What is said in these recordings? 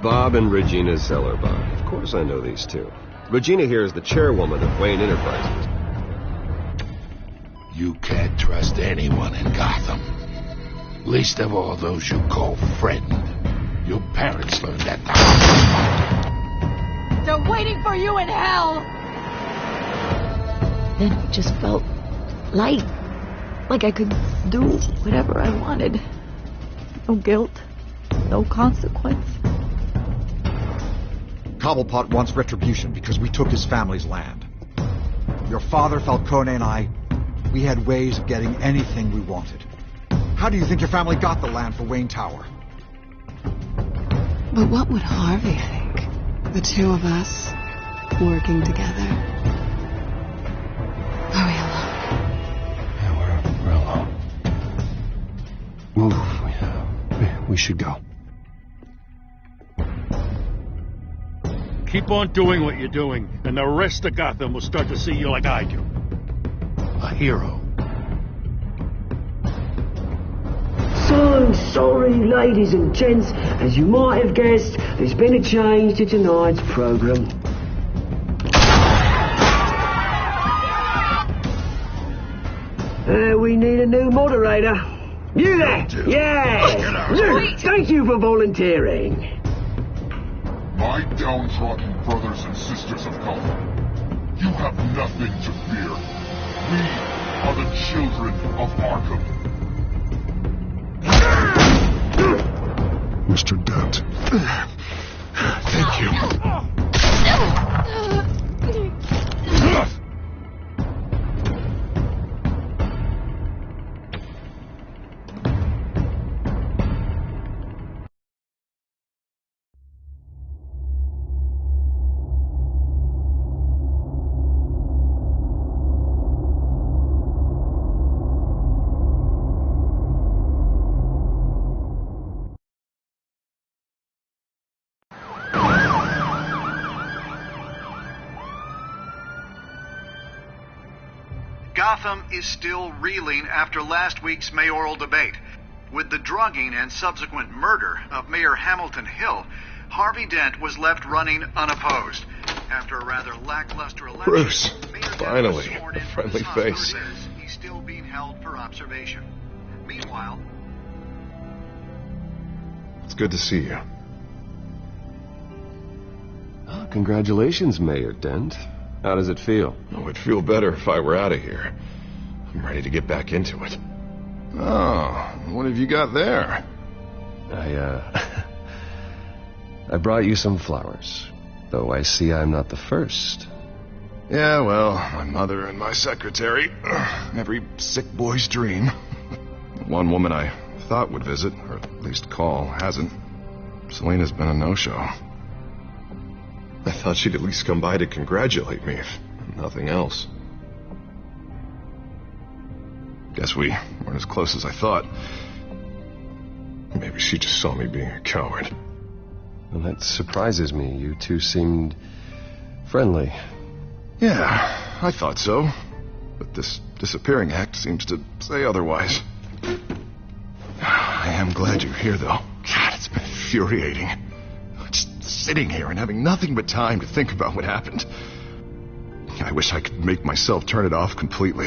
Bob and Regina Zellerbach. Of course I know these two. Regina here is the chairwoman of Wayne Enterprises. You can't trust anyone in Gotham. Least of all those you call friend. Your parents learned that the hard way. They're waiting for you in hell! Then it just felt light. Like I could do whatever I wanted. No guilt. No consequence. Cobblepot wants retribution because we took his family's land. Your father, Falcone, and I, we had ways of getting anything we wanted. How do you think your family got the land for Wayne Tower? But what would Harvey think? The two of us working together. Are we alone? Yeah, we're alone. Move. We should go. Keep on doing what you're doing, and the rest of Gotham will start to see you like I do. A hero. So sorry, ladies and gents. As you might have guessed, there's been a change to tonight's program. We need a new moderator. You there? Yeah! Luke, thank you for volunteering. My downtrodden brothers and sisters of Gotham, you have nothing to fear. We are the children of Arkham. Mr. Dent. Thank you. Gotham is still reeling after last week's mayoral debate. With the drugging and subsequent murder of Mayor Hamilton Hill, Harvey Dent was left running unopposed. After a rather lackluster election, Bruce, Mayor Dent finally, was sworn a in friendly for the face. He's still being held for observation. Meanwhile, It's good to see you. Oh, congratulations, Mayor Dent. How does it feel? Oh, it'd feel better if I were out of here. I'm ready to get back into it. Oh, what have you got there? I brought you some flowers. Though I see I'm not the first. Yeah, well, my mother and my secretary. Every sick boy's dream. One woman I thought would visit, or at least call, hasn't. Selena's been a no-show. I thought she'd at least come by to congratulate me, if nothing else. Guess we weren't as close as I thought. Maybe she just saw me being a coward. Well, that surprises me. You two seemed friendly. Yeah, I thought so. But this disappearing act seems to say otherwise. I am glad you're here, though. God, it's been infuriating. Just sitting here and having nothing but time to think about what happened. I wish I could make myself turn it off completely.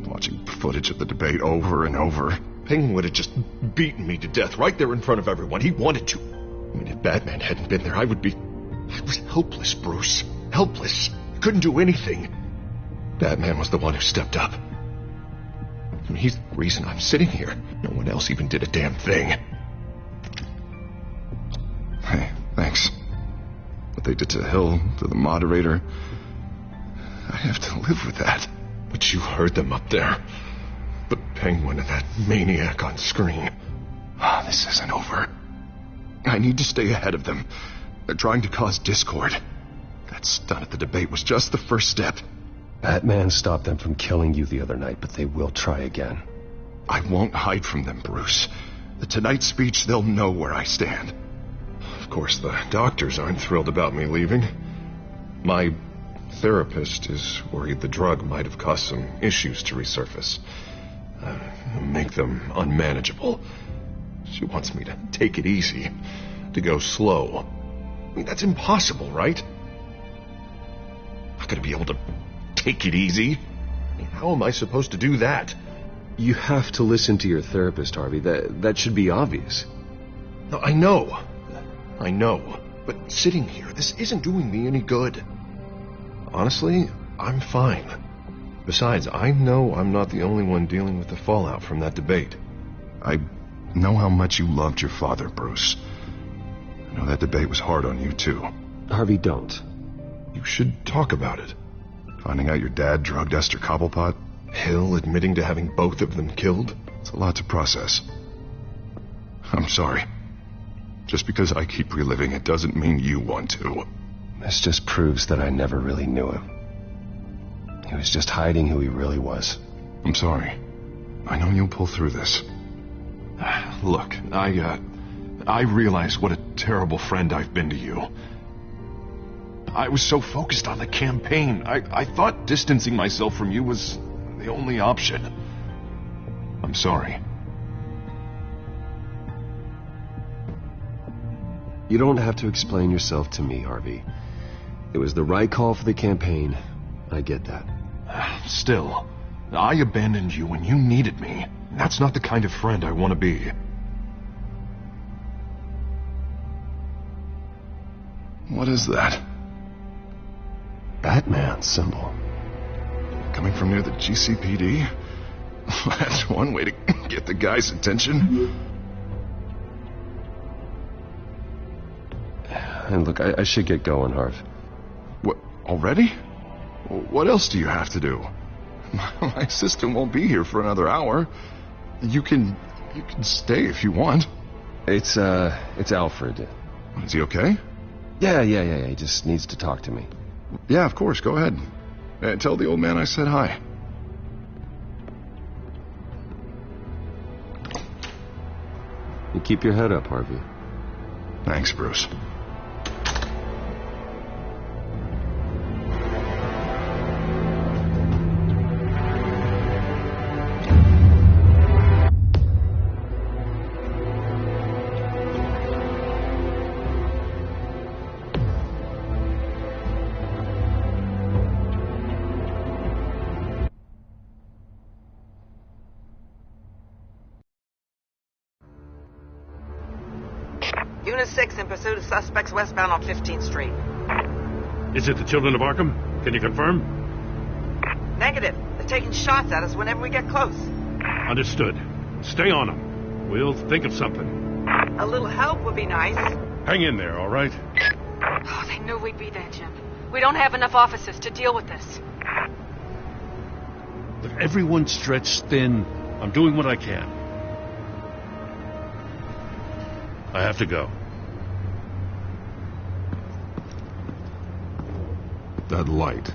Watching footage of the debate over and over. Penguin would have just beaten me to death right there in front of everyone. He wanted to. I mean, if Batman hadn't been there, I was helpless, Bruce. Helpless. Couldn't do anything. Batman was the one who stepped up. I mean, he's the reason I'm sitting here. No one else even did a damn thing. Hey, thanks. What they did to Hill, to the moderator, I have to live with that. But you heard them up there. The Penguin and that maniac on screen. Ah, this isn't over. I need to stay ahead of them. They're trying to cause discord. That stunt at the debate was just the first step. Batman stopped them from killing you the other night, but they will try again. I won't hide from them, Bruce. The Tonight speech, they'll know where I stand. Of course, the doctors aren't thrilled about me leaving. My therapist is worried the drug might have caused some issues to resurface. Make them unmanageable. She wants me to take it easy, to go slow. mean, that's impossible, right? Not gonna be able to take it easy. I mean, how am I supposed to do that? You have to listen to your therapist, Harvey. That should be obvious. No, I know. But sitting here, this isn't doing me any good. Honestly, I'm fine. Besides, I know I'm not the only one dealing with the fallout from that debate. I know how much you loved your father, Bruce. I know that debate was hard on you, too. Harvey, don't. You should talk about it. Finding out your dad drugged Esther Cobblepot, Hill admitting to having both of them killed. It's a lot to process. I'm sorry. Just because I keep reliving it doesn't mean you want to. This just proves that I never really knew him. He was just hiding who he really was. I'm sorry. I know you'll pull through this. Look, I realize what a terrible friend I've been to you. I was so focused on the campaign. I thought distancing myself from you was the only option. I'm sorry. You don't have to explain yourself to me, Harvey. It was the right call for the campaign. I get that. Still, I abandoned you when you needed me. That's not the kind of friend I want to be. What is that? Batman symbol. Coming from near the GCPD? That's one way to get the guy's attention. And look, I should get going, Harv. What, already? What else do you have to do? My assistant won't be here for another hour. You can stay if you want. It's Alfred. Is he okay? Yeah. He just needs to talk to me. Yeah, of course. Go ahead. Tell the old man I said hi. You keep your head up, Harvey. Thanks, Bruce. Unit 6 in pursuit of suspects westbound on 15th Street. Is it the Children of Arkham? Can you confirm? Negative. They're taking shots at us whenever we get close. Understood. Stay on them. We'll think of something. A little help would be nice. Hang in there, all right? Oh, they knew we'd be there, Jim. We don't have enough officers to deal with this. Look, everyone's stretched thin. I'm doing what I can. I have to go. That light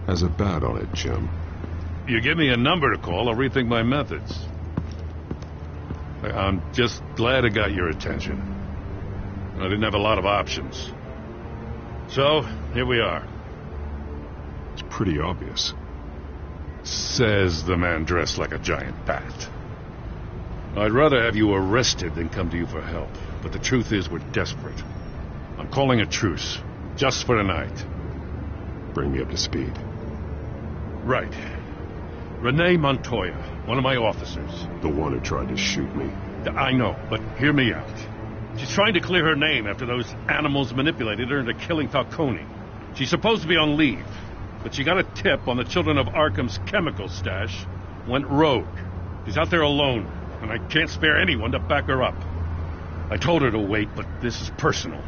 has a bat on it, Jim. You give me a number to call, I'll rethink my methods. I'm just glad I got your attention. I didn't have a lot of options. So, here we are. It's pretty obvious. Says the man dressed like a giant bat. I'd rather have you arrested than come to you for help. But the truth is we're desperate. I'm calling a truce. Just for tonight. Bring me up to speed. Right. Renee Montoya, one of my officers. The one who tried to shoot me. I know, but hear me out. She's trying to clear her name after those animals manipulated her into killing Falcone. She's supposed to be on leave, but she got a tip on the Children of Arkham's chemical stash, went rogue. She's out there alone, and I can't spare anyone to back her up. I told her to wait, but this is personal.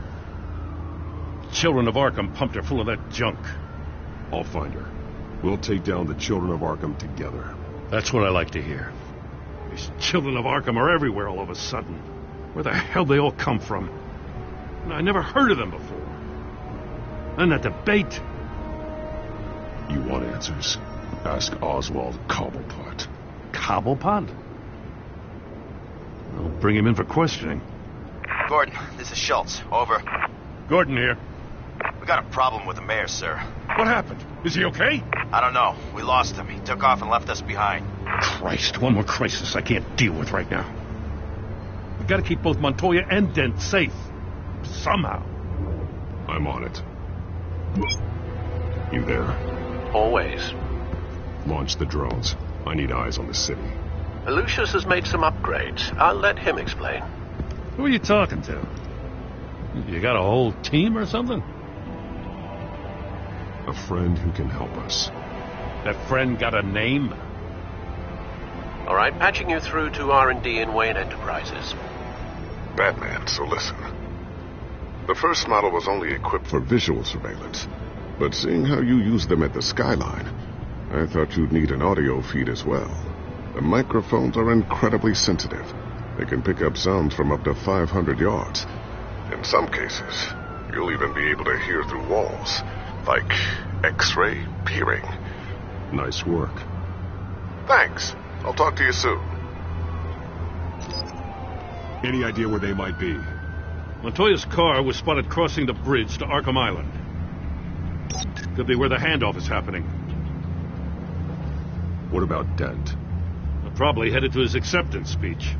Children of Arkham pumped her full of that junk. I'll find her. We'll take down the Children of Arkham together. That's what I like to hear. These Children of Arkham are everywhere all of a sudden. Where the hell they all come from? And I never heard of them before. And that debate. You want answers? Ask Oswald Cobblepot. Cobblepot? I'll bring him in for questioning. Gordon, this is Schultz. Over. Gordon here. We got a problem with the mayor, sir. What happened? Is he okay? I don't know. We lost him. He took off and left us behind. Christ, one more crisis I can't deal with right now. We gotta keep both Montoya and Dent safe. Somehow. I'm on it. You there? Always. Launch the drones. I need eyes on the city. Lucius has made some upgrades. I'll let him explain. Who are you talking to? You got a whole team or something? A friend who can help us. That friend got a name? All right, patching you through to R&D in Wayne Enterprises. Batman, so listen. The first model was only equipped for visual surveillance, but seeing how you use them at the skyline, I thought you'd need an audio feed as well. The microphones are incredibly sensitive. They can pick up sounds from up to 500 yards. In some cases, you'll even be able to hear through walls, like X-ray peering. Nice work. Thanks. I'll talk to you soon. Any idea where they might be? Montoya's car was spotted crossing the bridge to Arkham Island. Could be where the handoff is happening. What about Dent? Probably headed to his acceptance speech.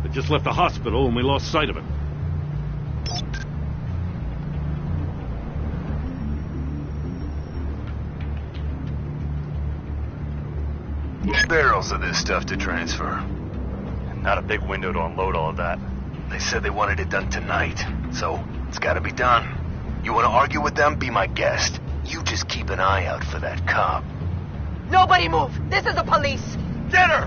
They just left the hospital and we lost sight of him. Barrels of this stuff to transfer. Not a big window to unload all of that. They said they wanted it done tonight, so it's gotta be done. You wanna argue with them? Be my guest. You just keep an eye out for that cop. Nobody move! This is the police! Get her!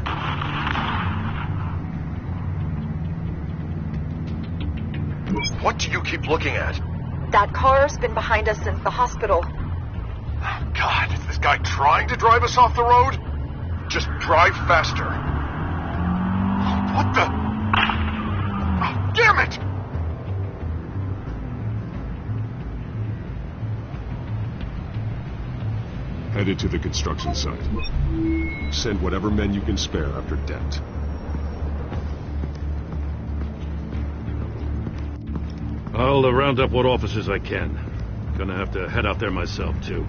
What do you keep looking at? That car's been behind us since the hospital. God, is this guy trying to drive us off the road? Just drive faster. What the? Oh, damn it! Headed to the construction site. Send whatever men you can spare after Dent. I'll round up what officers I can. Gonna have to head out there myself, too.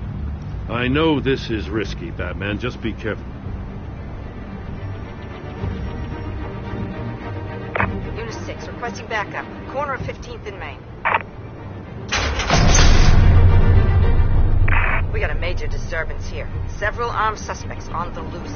I know this is risky, Batman. Just be careful. Unit 6, requesting backup. Corner of 15th and Main. We got a major disturbance here. Several armed suspects on the loose.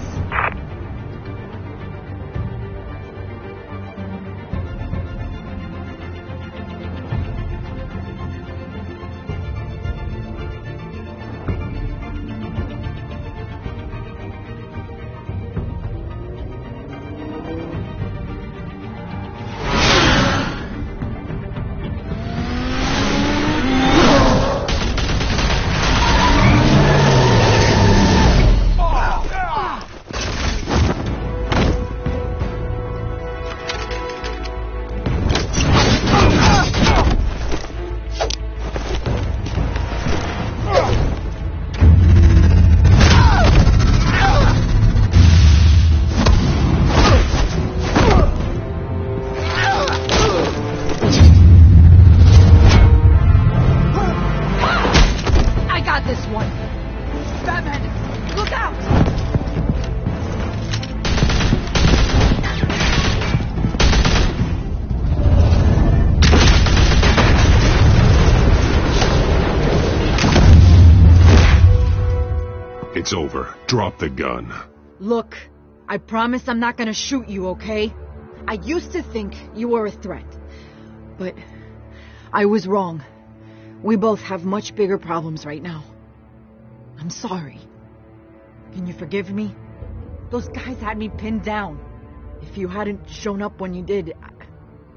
It's over. Drop the gun. Look, I promise I'm not gonna shoot you, okay? I used to think you were a threat. But I was wrong. We both have much bigger problems right now. I'm sorry. Can you forgive me? Those guys had me pinned down. If you hadn't shown up when you did...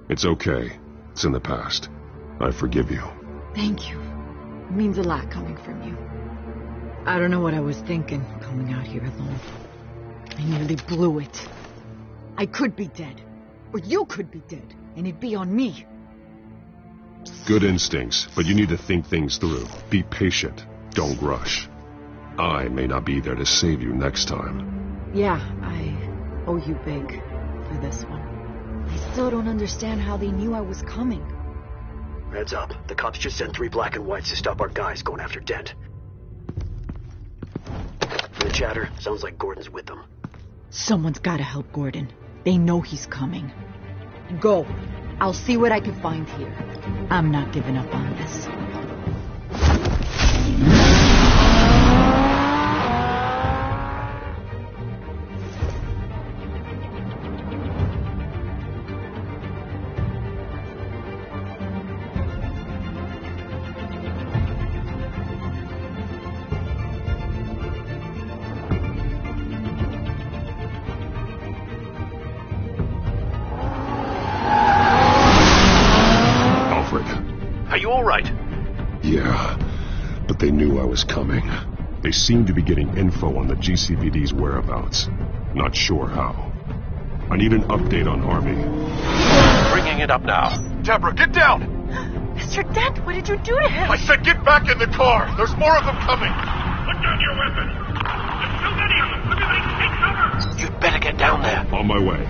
It's okay. It's in the past. I forgive you. Thank you. It means a lot coming from you. I don't know what I was thinking, coming out here alone. I nearly blew it. I could be dead. Or you could be dead. And it'd be on me. Good instincts, but you need to think things through. Be patient. Don't rush. I may not be there to save you next time. Yeah, I owe you big for this one. I still don't understand how they knew I was coming. Heads up. The cops just sent 3 black and whites to stop our guys going after Dent. The chatter sounds like Gordon's with them. Someone's gotta help Gordon. They know he's coming. Go. I'll see what I can find here. I'm not giving up on this. But they knew I was coming. They seemed to be getting info on the GCPD's whereabouts. Not sure how. I need an update on Army. Bringing it up now. Deborah, get down! Mr. Dent, what did you do to him? I said get back in the car! There's more of them coming! Put down your weapon! There's too many of them! Everybody take cover! You'd better get down there. On my way.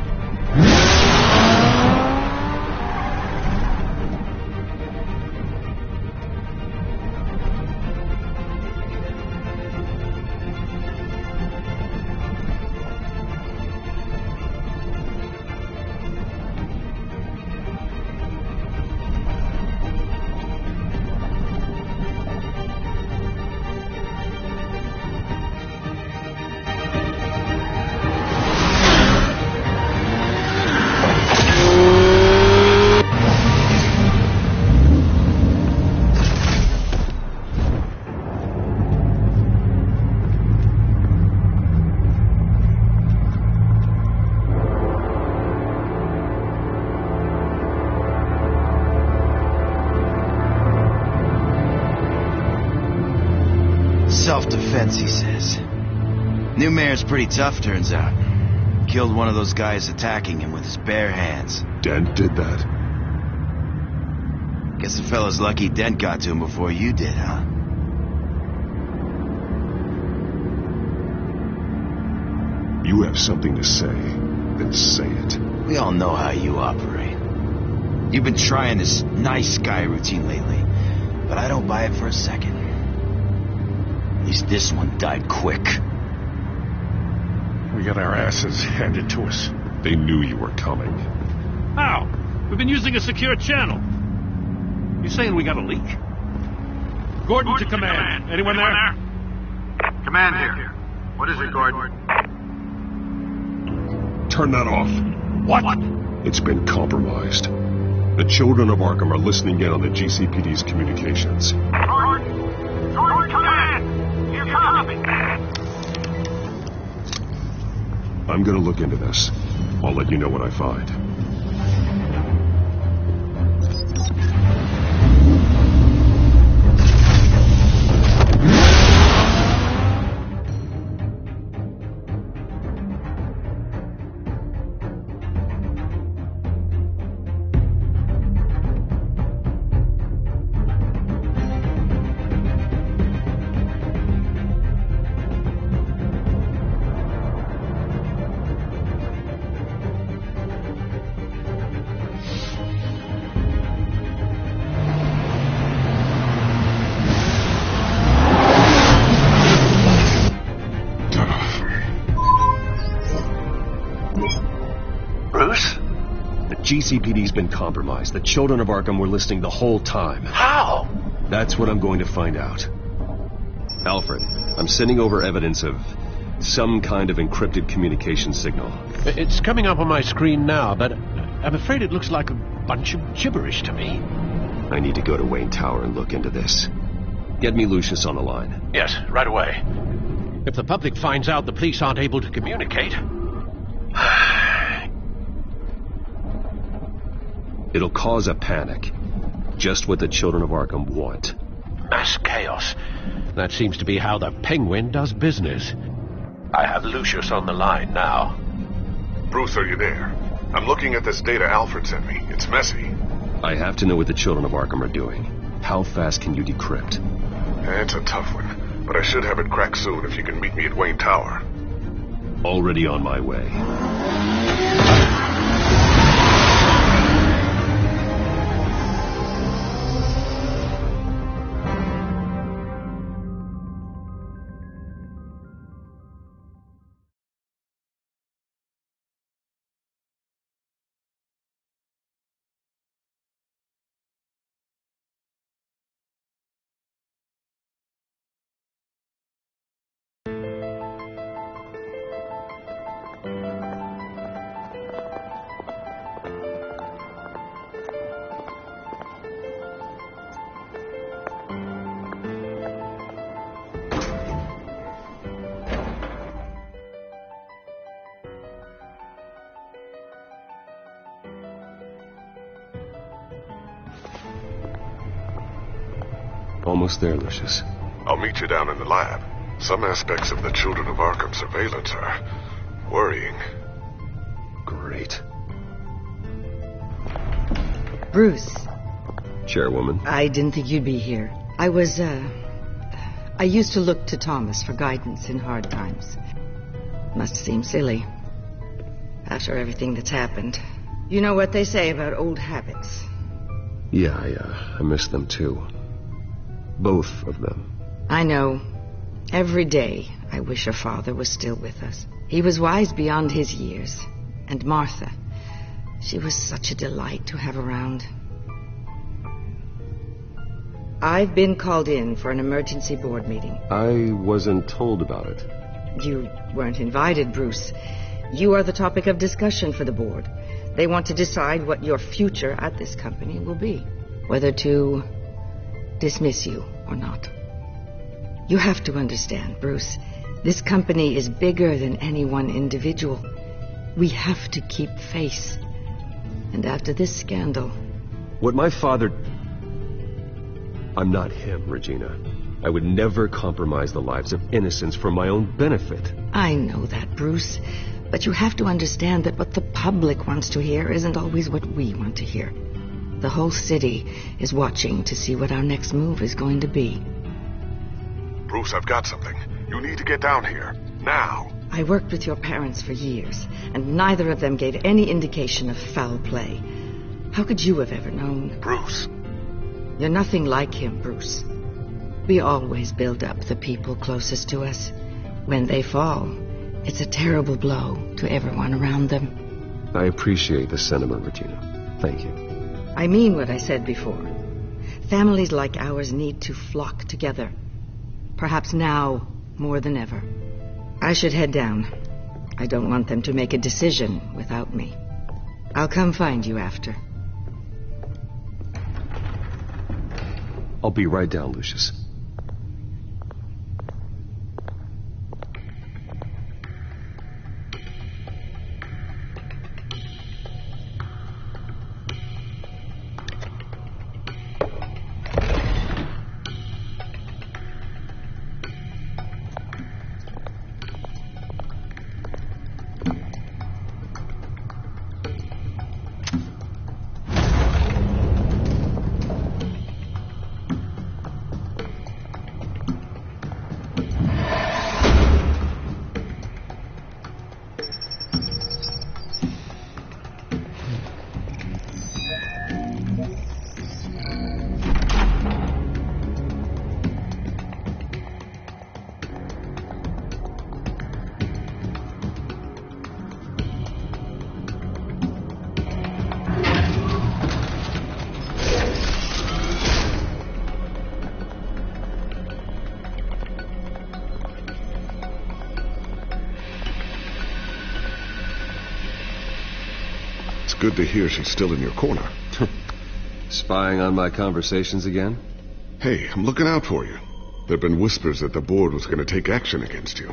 Self-defense, he says. New mayor's pretty tough, turns out. Killed one of those guys attacking him with his bare hands. Dent did that? Guess the fella's lucky Dent got to him before you did, huh? You have something to say, then say it. We all know how you operate. You've been trying this nice guy routine lately, but I don't buy it for a second. At least this one died quick. We got our asses handed to us. They knew you were coming. How? We've been using a secure channel. You saying we got a leak? Gordon to command. Anyone there? Command here. What is it, Gordon? Turn that off. What? It's been compromised. The children of Arkham are listening in on the GCPD's communications. Gordon, command! You copy? I'm gonna look into this. I'll let you know what I find. GCPD's been compromised. The children of Arkham were listening the whole time. How? That's what I'm going to find out. Alfred, I'm sending over evidence of some kind of encrypted communication signal. It's coming up on my screen now, but I'm afraid it looks like a bunch of gibberish to me. I need to go to Wayne Tower and look into this. Get me Lucius on the line. Yes, right away. If the public finds out the police aren't able to communicate... It'll cause a panic. Just what the children of Arkham want. Mass chaos. That seems to be how the Penguin does business. I have Lucius on the line now. Bruce, are you there? I'm looking at this data Alfred sent me. It's messy. I have to know what the children of Arkham are doing. How fast can you decrypt? It's a tough one, but I should have it cracked soon if you can meet me at Wayne Tower. Already on my way. Almost there, Lucius. I'll meet you down in the lab. Some aspects of the Children of Arkham surveillance are worrying. Great. Bruce. Chairwoman. I didn't think you'd be here. I used to look to Thomas for guidance in hard times. Must seem silly. After everything that's happened. You know what they say about old habits. Yeah, I miss them too. Both of them. I know. Every day, I wish her father was still with us. He was wise beyond his years. And Martha, she was such a delight to have around. I've been called in for an emergency board meeting. I wasn't told about it. You weren't invited, Bruce. You are the topic of discussion for the board. They want to decide what your future at this company will be. Whether to dismiss you or not. You have to understand, Bruce. This company is bigger than any one individual. We have to keep face. And after this scandal... What my father... I'm not him, Regina. I would never compromise the lives of innocents for my own benefit. I know that, Bruce. But you have to understand that what the public wants to hear isn't always what we want to hear. The whole city is watching to see what our next move is going to be. Bruce, I've got something. You need to get down here. Now. I worked with your parents for years, and neither of them gave any indication of foul play. How could you have ever known? Bruce. You're nothing like him, Bruce. We always build up the people closest to us. When they fall, it's a terrible blow to everyone around them. I appreciate the sentiment, Regina. Thank you. I mean what I said before. Families like ours need to flock together. Perhaps now more than ever. I should head down. I don't want them to make a decision without me. I'll come find you after. I'll be right down, Lucius. Good to hear she's still in your corner. Spying on my conversations again? Hey, I'm looking out for you. There've been whispers that the board was going to take action against you.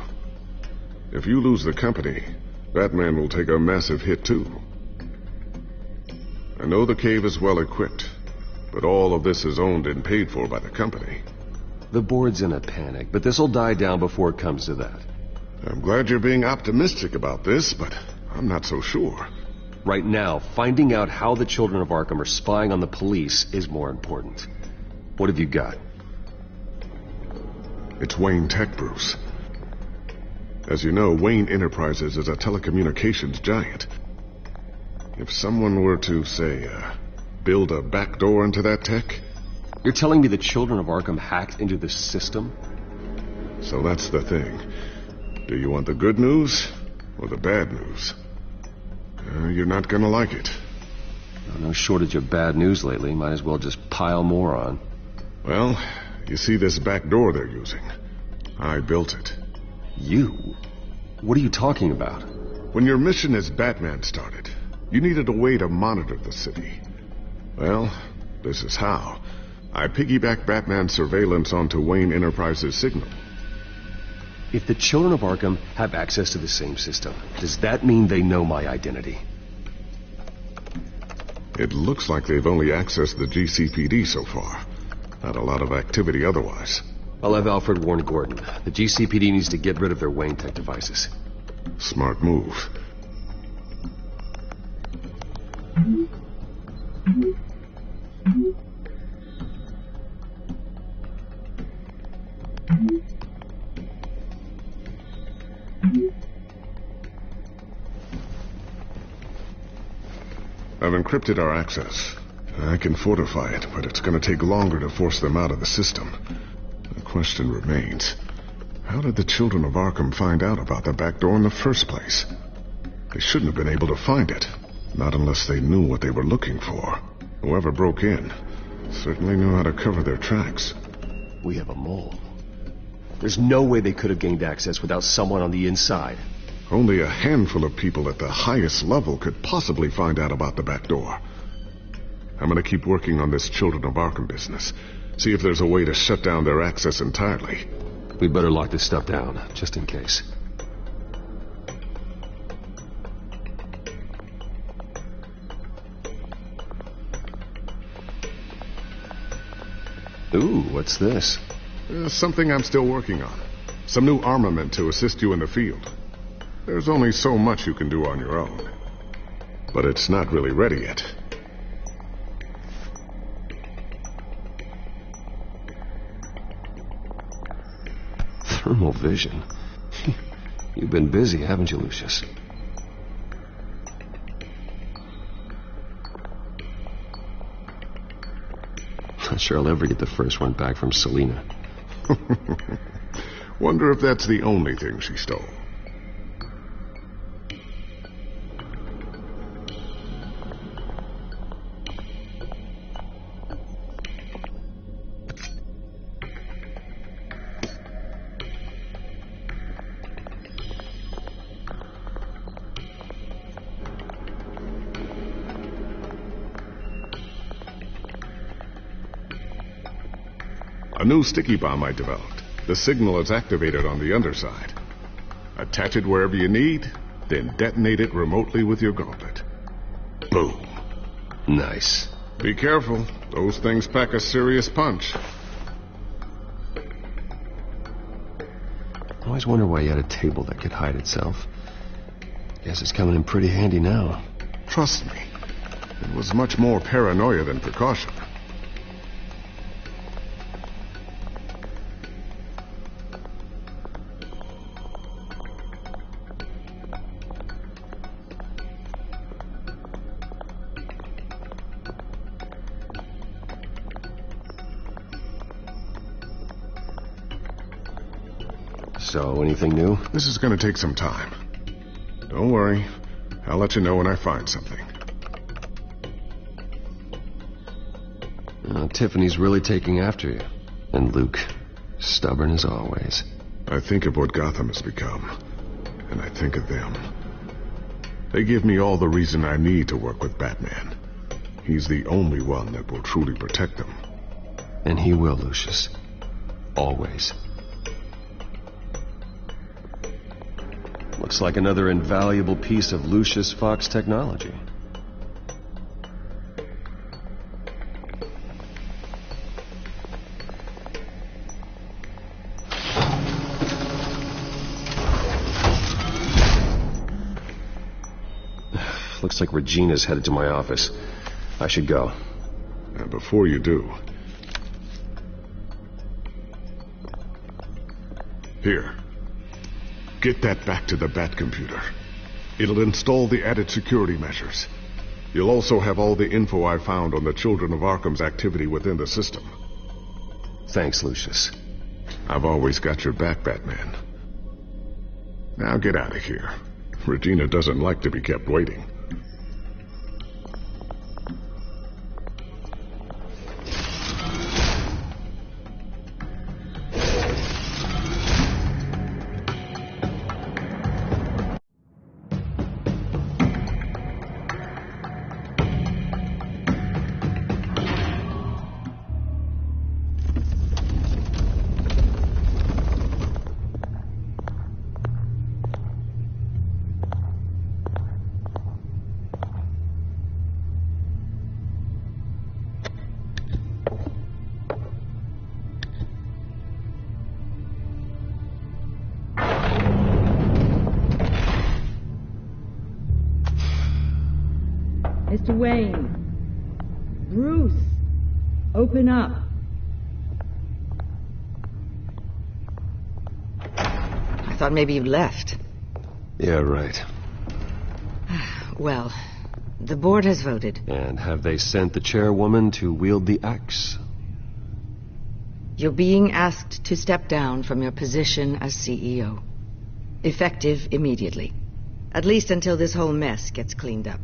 If you lose the company, Batman will take a massive hit too. I know the cave is well equipped, but all of this is owned and paid for by the company. The board's in a panic, but this'll die down before it comes to that. I'm glad you're being optimistic about this, but I'm not so sure. Right now, finding out how the Children of Arkham are spying on the police is more important. What have you got? It's Wayne Tech, Bruce. As you know, Wayne Enterprises is a telecommunications giant. If someone were to, say, build a backdoor into that tech... You're telling me the Children of Arkham hacked into this system? So that's the thing. Do you want the good news or the bad news? You're not gonna like it. No shortage of bad news lately. Might as well just pile more on. Well, you see this back door they're using? I built it. You? What are you talking about? When your mission as Batman started, you needed a way to monitor the city. Well, this is how. I piggybacked Batman's surveillance onto Wayne Enterprises' signal. If the Children of Arkham have access to the same system, does that mean they know my identity? It looks like they've only accessed the GCPD so far. Not a lot of activity otherwise. I'll have Alfred warn Gordon. The GCPD needs to get rid of their Wayne Tech devices. Smart move. I've encrypted our access. I can fortify it, but it's going to take longer to force them out of the system. The question remains, how did the children of Arkham find out about the back door in the first place? They shouldn't have been able to find it, not unless they knew what they were looking for. Whoever broke in certainly knew how to cover their tracks. We have a mole. There's no way they could have gained access without someone on the inside. Only a handful of people at the highest level could possibly find out about the back door. I'm going to keep working on this Children of Arkham business. See if there's a way to shut down their access entirely. We better lock this stuff down, just in case. Ooh, what's this? Something I'm still working on. Some new armament to assist you in the field. There's only so much you can do on your own. But it's not really ready yet. Thermal vision. You've been busy, haven't you, Lucius? Not sure I'll ever get the first one back from Selina. Wonder if that's the only thing she stole. A new sticky bomb I developed. The signal is activated on the underside. Attach it wherever you need, then detonate it remotely with your gauntlet. Boom. Nice. Be careful. Those things pack a serious punch. I always wonder why you had a table that could hide itself. Guess it's coming in pretty handy now. Trust me. It was much more paranoia than precaution. So, anything new? This is going to take some time. Don't worry. I'll let you know when I find something. Tiffany's really taking after you. And Luke, stubborn as always. I think of what Gotham has become. And I think of them. They give me all the reason I need to work with Batman. He's the only one that will truly protect them. And he will, Lucius. Always. Looks like another invaluable piece of Lucius Fox technology. Looks like Regina's headed to my office. I should go. And before you do... Here. Get that back to the Bat computer. It'll install the added security measures. You'll also have all the info I found on the Children of Arkham's activity within the system. Thanks, Lucius. I've always got your back, Batman. Now get out of here. Regina doesn't like to be kept waiting. Mr. Wayne. Bruce. Open up. I thought maybe you'd left. Yeah, right. Well, the board has voted. And have they sent the chairwoman to wield the axe? You're being asked to step down from your position as CEO. Effective immediately. At least until this whole mess gets cleaned up.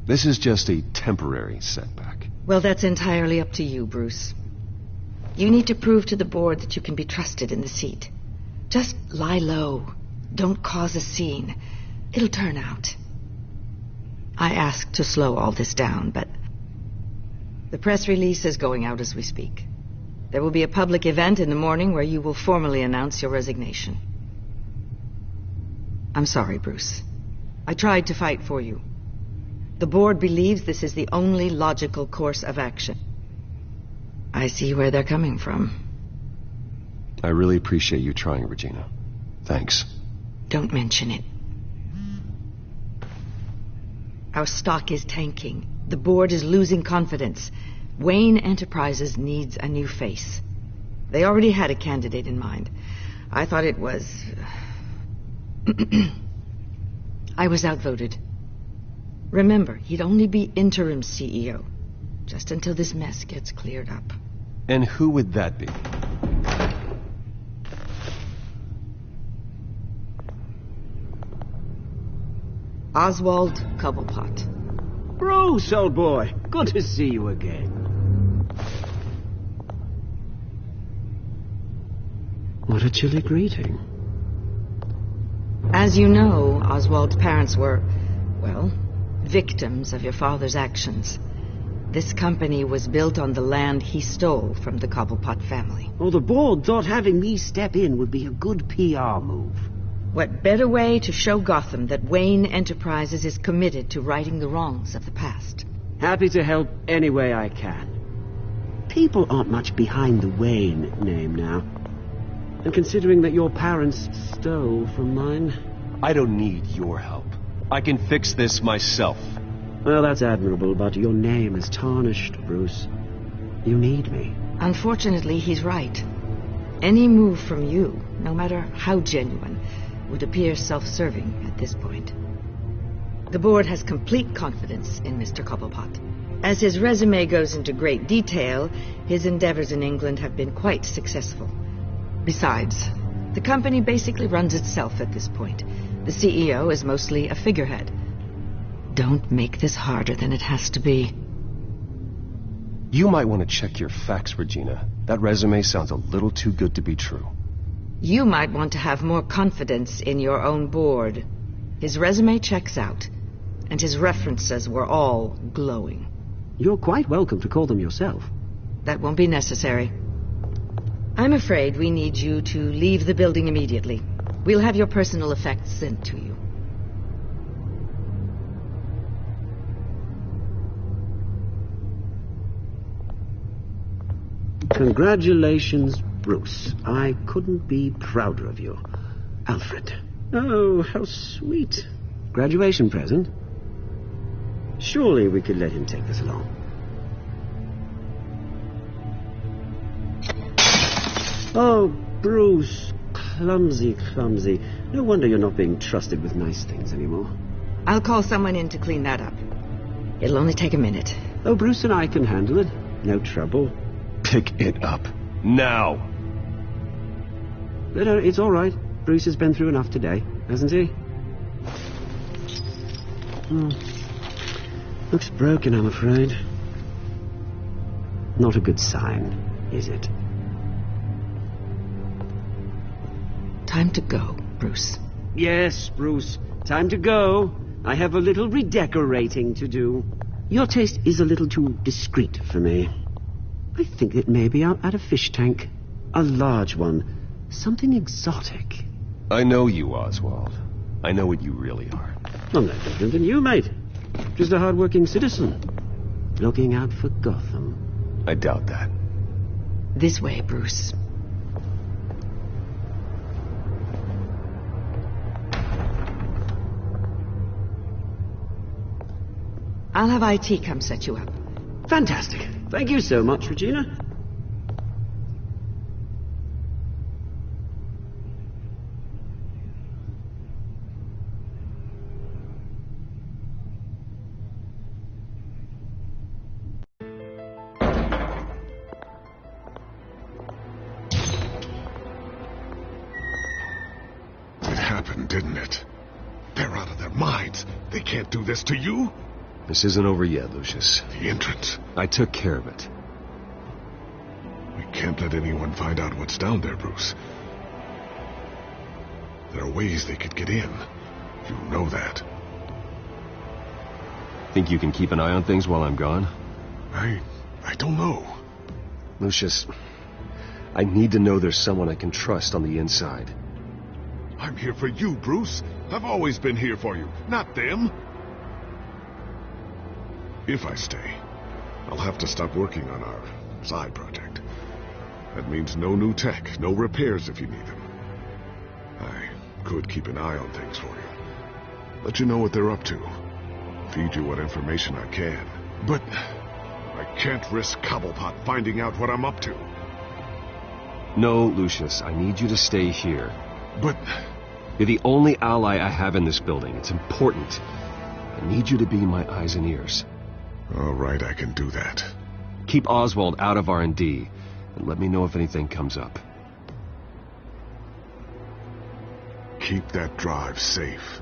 This is just a temporary setback. Well, that's entirely up to you, Bruce. You need to prove to the board that you can be trusted in the seat. Just lie low. Don't cause a scene. It'll turn out. I asked to slow all this down, but the press release is going out as we speak. There will be a public event in the morning where you will formally announce your resignation. I'm sorry, Bruce. I tried to fight for you. The board believes this is the only logical course of action. I see where they're coming from. I really appreciate you trying, Regina. Thanks. Don't mention it. Our stock is tanking. The board is losing confidence. Wayne Enterprises needs a new face. They already had a candidate in mind. I thought it was... I was outvoted. Remember, he'd only be interim CEO, just until this mess gets cleared up. And who would that be? Oswald Cobblepot. Bruce, old boy. Good to see you again. What a chilly greeting. As you know, Oswald's parents were, well, victims of your father's actions. This company was built on the land he stole from the Cobblepot family. Oh, the board thought having me step in would be a good PR move. What better way to show Gotham that Wayne Enterprises is committed to righting the wrongs of the past? Happy to help any way I can. People aren't much behind the Wayne name now. And considering that your parents stole from mine... I don't need your help. I can fix this myself. Well, that's admirable, but your name is tarnished, Bruce. You need me. Unfortunately, he's right. Any move from you, no matter how genuine, would appear self-serving at this point. The board has complete confidence in Mr. Cobblepot. As his resume goes into great detail, his endeavors in England have been quite successful. Besides, the company basically runs itself at this point. The CEO is mostly a figurehead. Don't make this harder than it has to be. You might want to check your facts, Regina. That resume sounds a little too good to be true. You might want to have more confidence in your own board. His resume checks out, and his references were all glowing. You're quite welcome to call them yourself. That won't be necessary. I'm afraid we need you to leave the building immediately. We'll have your personal effects sent to you. Congratulations, Bruce. I couldn't be prouder of you. Alfred. Oh, how sweet. Graduation present? Surely we could let him take this along. Oh, Bruce. Clumsy, clumsy. No wonder you're not being trusted with nice things anymore. I'll call someone in to clean that up. It'll only take a minute. Oh, Bruce and I can handle it. No trouble. Pick it up. Now! No, it's all right. Bruce has been through enough today, hasn't he? Looks broken, I'm afraid. Not a good sign, is it? Time to go, Bruce. Yes, Bruce. Time to go. I have a little redecorating to do. Your taste is a little too discreet for me. I think that maybe I'll add a fish tank. A large one. Something exotic. I know you, Oswald. I know what you really are. I'm no different than you, mate. Just a hard-working citizen. Looking out for Gotham. I doubt that. This way, Bruce. I'll have IT come set you up. Fantastic. Thank you so much, Regina. It happened, didn't it? They're out of their minds. They can't do this to you. This isn't over yet, Lucius. The entrance. I took care of it. We can't let anyone find out what's down there, Bruce. There are ways they could get in. You know that. Think you can keep an eye on things while I'm gone? I don't know. Lucius, I need to know there's someone I can trust on the inside. I'm here for you, Bruce. I've always been here for you, not them. If I stay, I'll have to stop working on our side project. That means no new tech, no repairs if you need them. I could keep an eye on things for you. Let you know what they're up to. Feed you what information I can. But I can't risk Cobblepot finding out what I'm up to. No, Lucius, I need you to stay here. But you're the only ally I have in this building. It's important. I need you to be my eyes and ears. All right, I can do that. Keep Oswald out of R&D, and let me know if anything comes up. Keep that drive safe.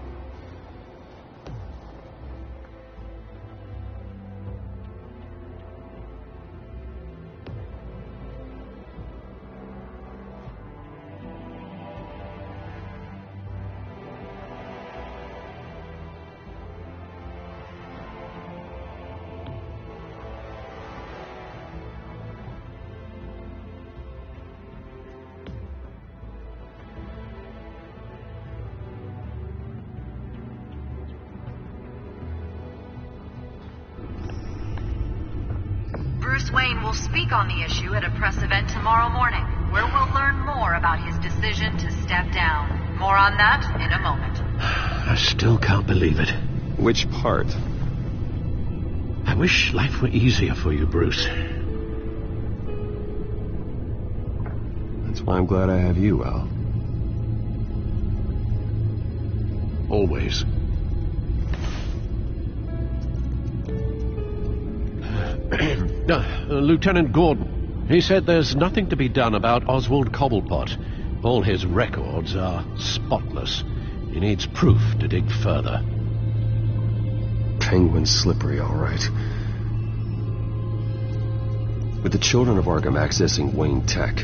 Bruce Wayne will speak on the issue at a press event tomorrow morning, where we'll learn more about his decision to step down. More on that in a moment. I still can't believe it. Which part? I wish life were easier for you, Bruce. That's why I'm glad I have you, Al. Always. Lieutenant Gordon, he said there's nothing to be done about Oswald Cobblepot. All his records are spotless. He needs proof to dig further. Penguin's slippery, all right. With the children of Arkham accessing Wayne Tech,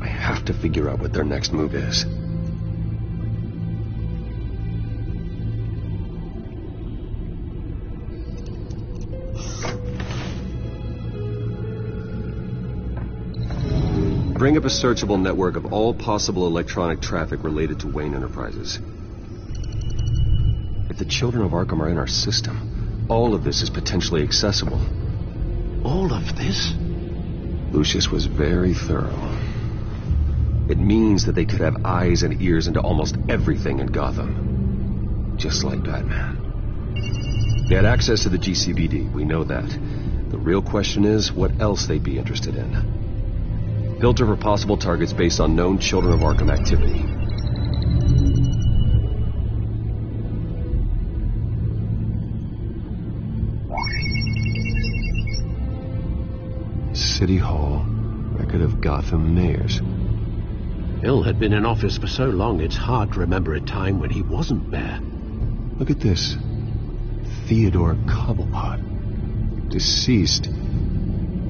I have to figure out what their next move is. Bring up a searchable network of all possible electronic traffic related to Wayne Enterprises. If the children of Arkham are in our system, all of this is potentially accessible. All of this? Lucius was very thorough. It means that they could have eyes and ears into almost everything in Gotham. Just like Batman. They had access to the GCPD, we know that. The real question is what else they'd be interested in. Filter for possible targets based on known Children of Arkham activity. City Hall. Record of Gotham mayors. Hill had been in office for so long, it's hard to remember a time when he wasn't there. Look at this. Theodore Cobblepot. Deceased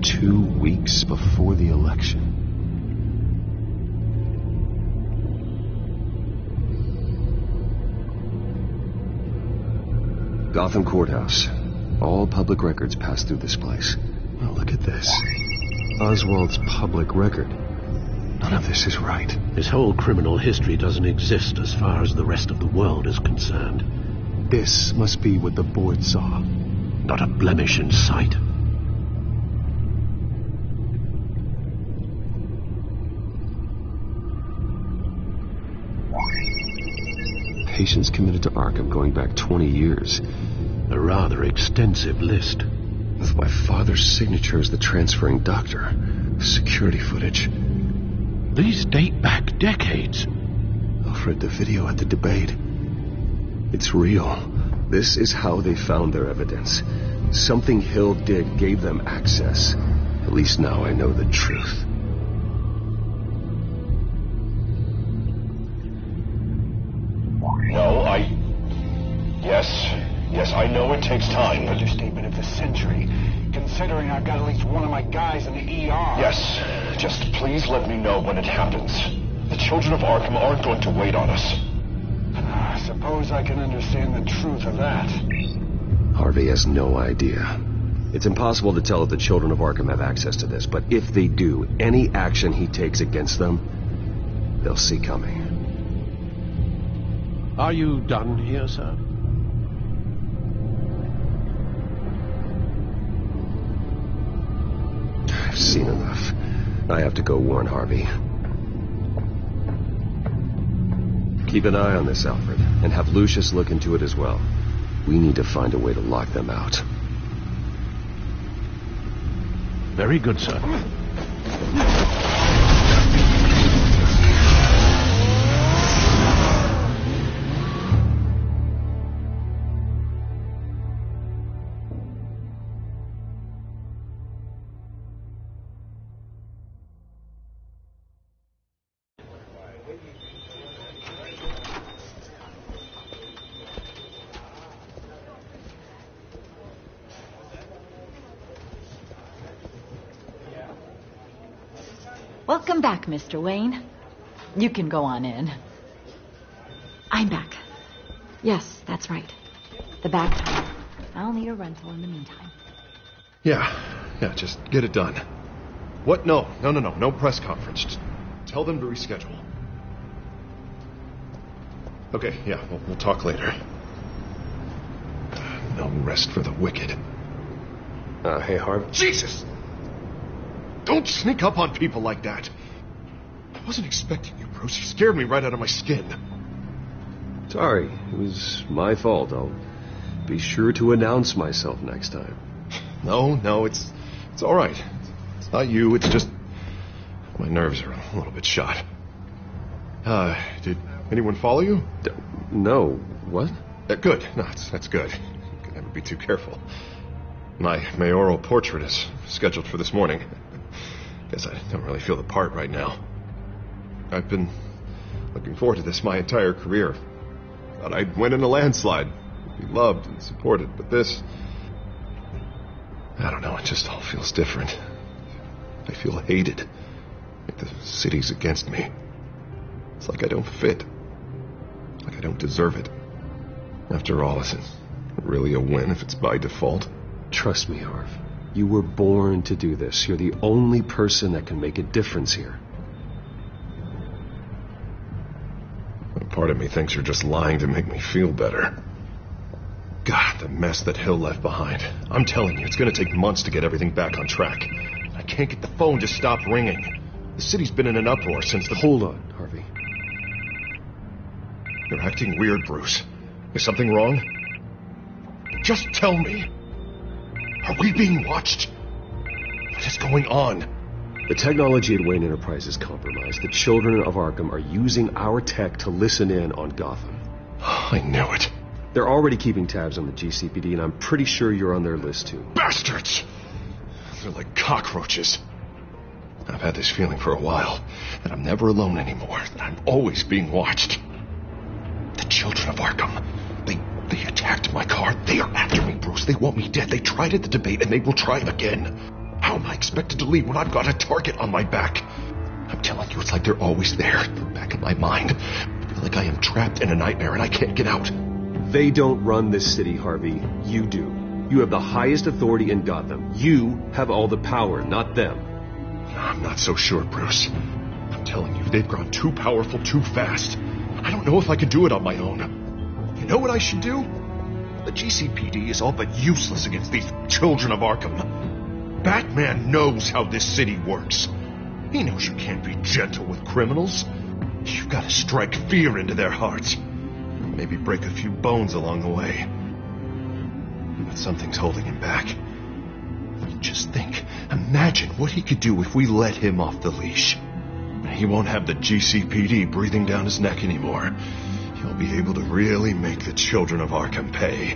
2 weeks before the election. Gotham Courthouse. All public records pass through this place. Oh, look at this. Oswald's public record. None of this is right. His whole criminal history doesn't exist as far as the rest of the world is concerned. This must be what the board saw. Not a blemish in sight. patients committed to Arkham going back 20 years. A rather extensive list. With my father's signature as the transferring doctor. Security footage. These date back decades. Alfred, the video at the debate. It's real. This is how they found their evidence. Something Hill did gave them access. At least now I know the truth. No, Yes, I know it takes time. Understatement of the century, considering I've got at least one of my guys in the ER. Yes, just please let me know when it happens. The children of Arkham aren't going to wait on us. I suppose I can understand the truth of that. Harvey has no idea. It's impossible to tell if the children of Arkham have access to this, but if they do, any action he takes against them, they'll see coming. Are you done here, sir? I've seen enough. I have to go warn Harvey. Keep an eye on this, Alfred, and have Lucius look into it as well. We need to find a way to lock them out. Very good, sir. Welcome back, Mr. Wayne. You can go on in. I'm back. Yes, that's right. The back door. I'll need a rental in the meantime. Yeah, just get it done. What? No press conference. Just tell them to reschedule. Okay, yeah, we'll talk later. No rest for the wicked. Hey, Harv. Jesus! Don't sneak up on people like that. I wasn't expecting you, Bruce. You scared me right out of my skin. Sorry, it was my fault. I'll be sure to announce myself next time. No, it's all right. It's not you, it's just my nerves are a little bit shot. Did anyone follow you? No. What? Good. No, that's good. You can never be too careful. My mayoral portrait is scheduled for this morning. Guess I don't really feel the part right now. I've been looking forward to this my entire career. Thought I'd win in a landslide. Be loved and supported, but this... I don't know, it just all feels different. I feel hated. Like the city's against me. It's like I don't fit. Like I don't deserve it. After all, is it really a win if it's by default? Trust me, Harv. You were born to do this. You're the only person that can make a difference here. Part of me thinks you're just lying to make me feel better. God, the mess that Hill left behind. I'm telling you, it's going to take months to get everything back on track. I can't get the phone to stop ringing. The city's been in an uproar since the... Hold on, Harvey. You're acting weird, Bruce. Is something wrong? Just tell me. Are we being watched? What is going on? The technology at Wayne Enterprise is compromised. The children of Arkham are using our tech to listen in on Gotham. I knew it. They're already keeping tabs on the GCPD, and I'm pretty sure you're on their list, too. Bastards! They're like cockroaches. I've had this feeling for a while, that I'm never alone anymore, that I'm always being watched. The children of Arkham, they attacked my car. They are after me, Bruce. They want me dead. They tried at the debate, and they will try again. How am I expected to leave when I've got a target on my back? I'm telling you, it's like they're always there, in the back of my mind. I feel like I am trapped in a nightmare and I can't get out. They don't run this city, Harvey. You do. You have the highest authority in Gotham. You have all the power, not them. I'm not so sure, Bruce. I'm telling you, they've grown too powerful too fast. I don't know if I can do it on my own. You know what I should do? The GCPD is all but useless against these children of Arkham. Batman knows how this city works. He knows you can't be gentle with criminals. You've got to strike fear into their hearts. maybe break a few bones along the way. But something's holding him back. Just think, imagine what he could do if we let him off the leash. He won't have the GCPD breathing down his neck anymore. He'll be able to really make the children of Arkham pay.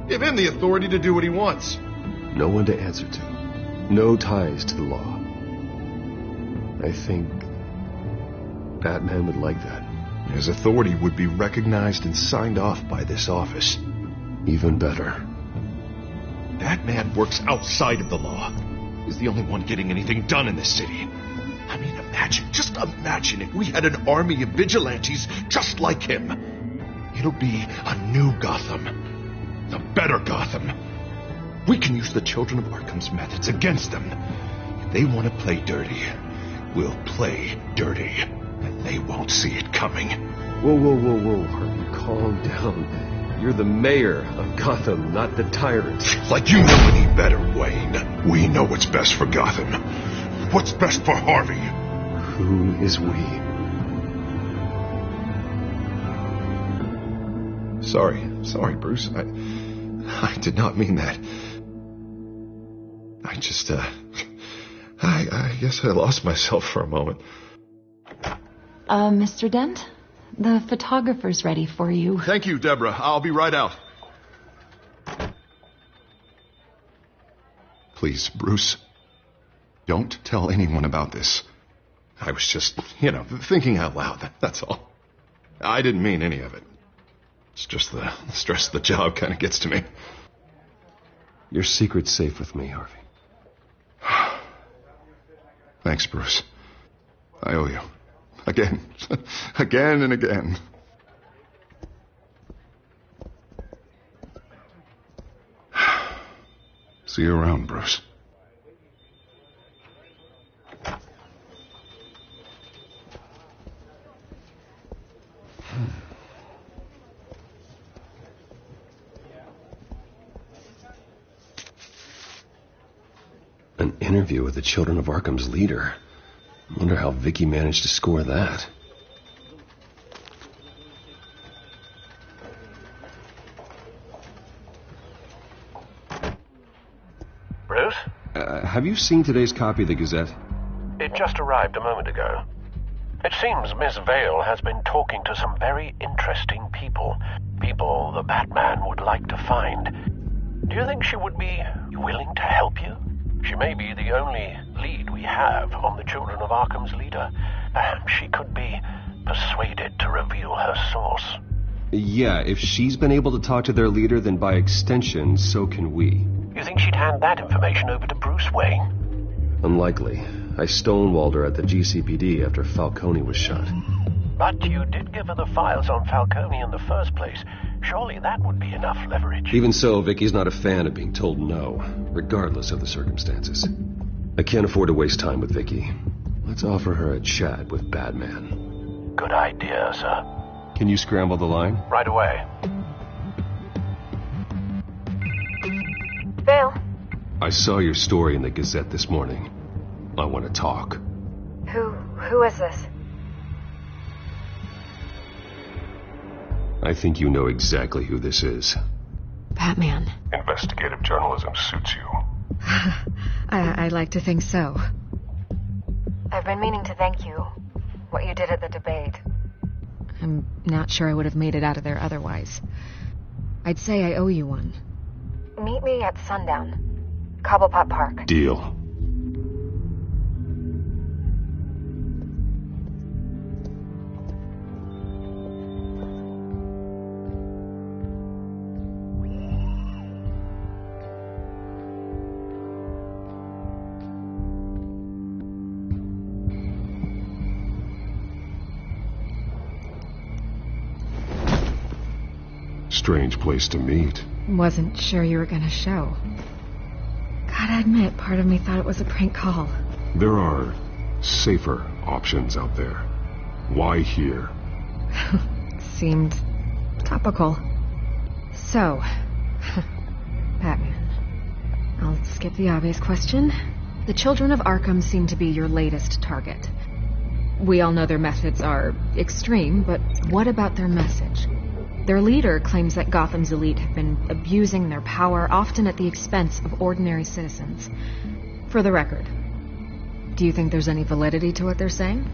Give him the authority to do what he wants. No one to answer to. No ties to the law. I think Batman would like that. His authority would be recognized and signed off by this office. Even better. Batman works outside of the law. He's the only one getting anything done in this city. I mean, just imagine if we had an army of vigilantes just like him. It'll be a new Gotham. A better Gotham. We can use the children of Arkham's methods against them. If they want to play dirty, we'll play dirty. And they won't see it coming. Whoa, Harvey, calm down. You're the mayor of Gotham, not the tyrant. Like you know any better, Wayne. We know what's best for Gotham. What's best for Harvey? Who is we? Sorry, Bruce. I did not mean that. I just, I guess I lost myself for a moment. Mr. Dent? The photographer's ready for you. Thank you, Deborah. I'll be right out. Please, Bruce, don't tell anyone about this. I was just, thinking out loud, that's all. I didn't mean any of it. It's just the stress of the job kind of gets to me. Your secret's safe with me, Harvey. Thanks, Bruce. I owe you. Again. Again and again. See you around, Bruce. An interview with the Children of Arkham's leader. I wonder how Vicky managed to score that. Bruce? Have you seen today's copy of the Gazette? It just arrived a moment ago. It seems Miss Vale has been talking to some very interesting people. People the Batman would like to find. Do you think she would be willing to help you? She may be the only lead we have on the Children of Arkham's leader. Perhaps she could be persuaded to reveal her source. Yeah, if she's been able to talk to their leader, then by extension, so can we. You think she'd hand that information over to Bruce Wayne? Unlikely. I stonewalled her at the GCPD after Falcone was shot. But you did give her the files on Falcone in the first place. Surely that would be enough leverage. Even so, Vicky's not a fan of being told no, regardless of the circumstances. I can't afford to waste time with Vicky. Let's offer her a chat with Batman. Good idea, sir. Can you scramble the line? Right away. Vale. I saw your story in the Gazette this morning. I want to talk. Who is this? I think you know exactly who this is. Batman. Investigative journalism suits you. I'd like to think so. I've been meaning to thank you. What you did at the debate. I'm not sure I would have made it out of there otherwise. I'd say I owe you one. Meet me at sundown. Cobblepot Park. Deal. Strange place to meet. Wasn't sure you were gonna show. Gotta admit, part of me thought it was a prank call. There are safer options out there. Why here? Seemed topical. So, Batman. I'll skip the obvious question. The Children of Arkham seem to be your latest target. We all know their methods are extreme, but what about their message? Their leader claims that Gotham's elite have been abusing their power, often at the expense of ordinary citizens. For the record, do you think there's any validity to what they're saying?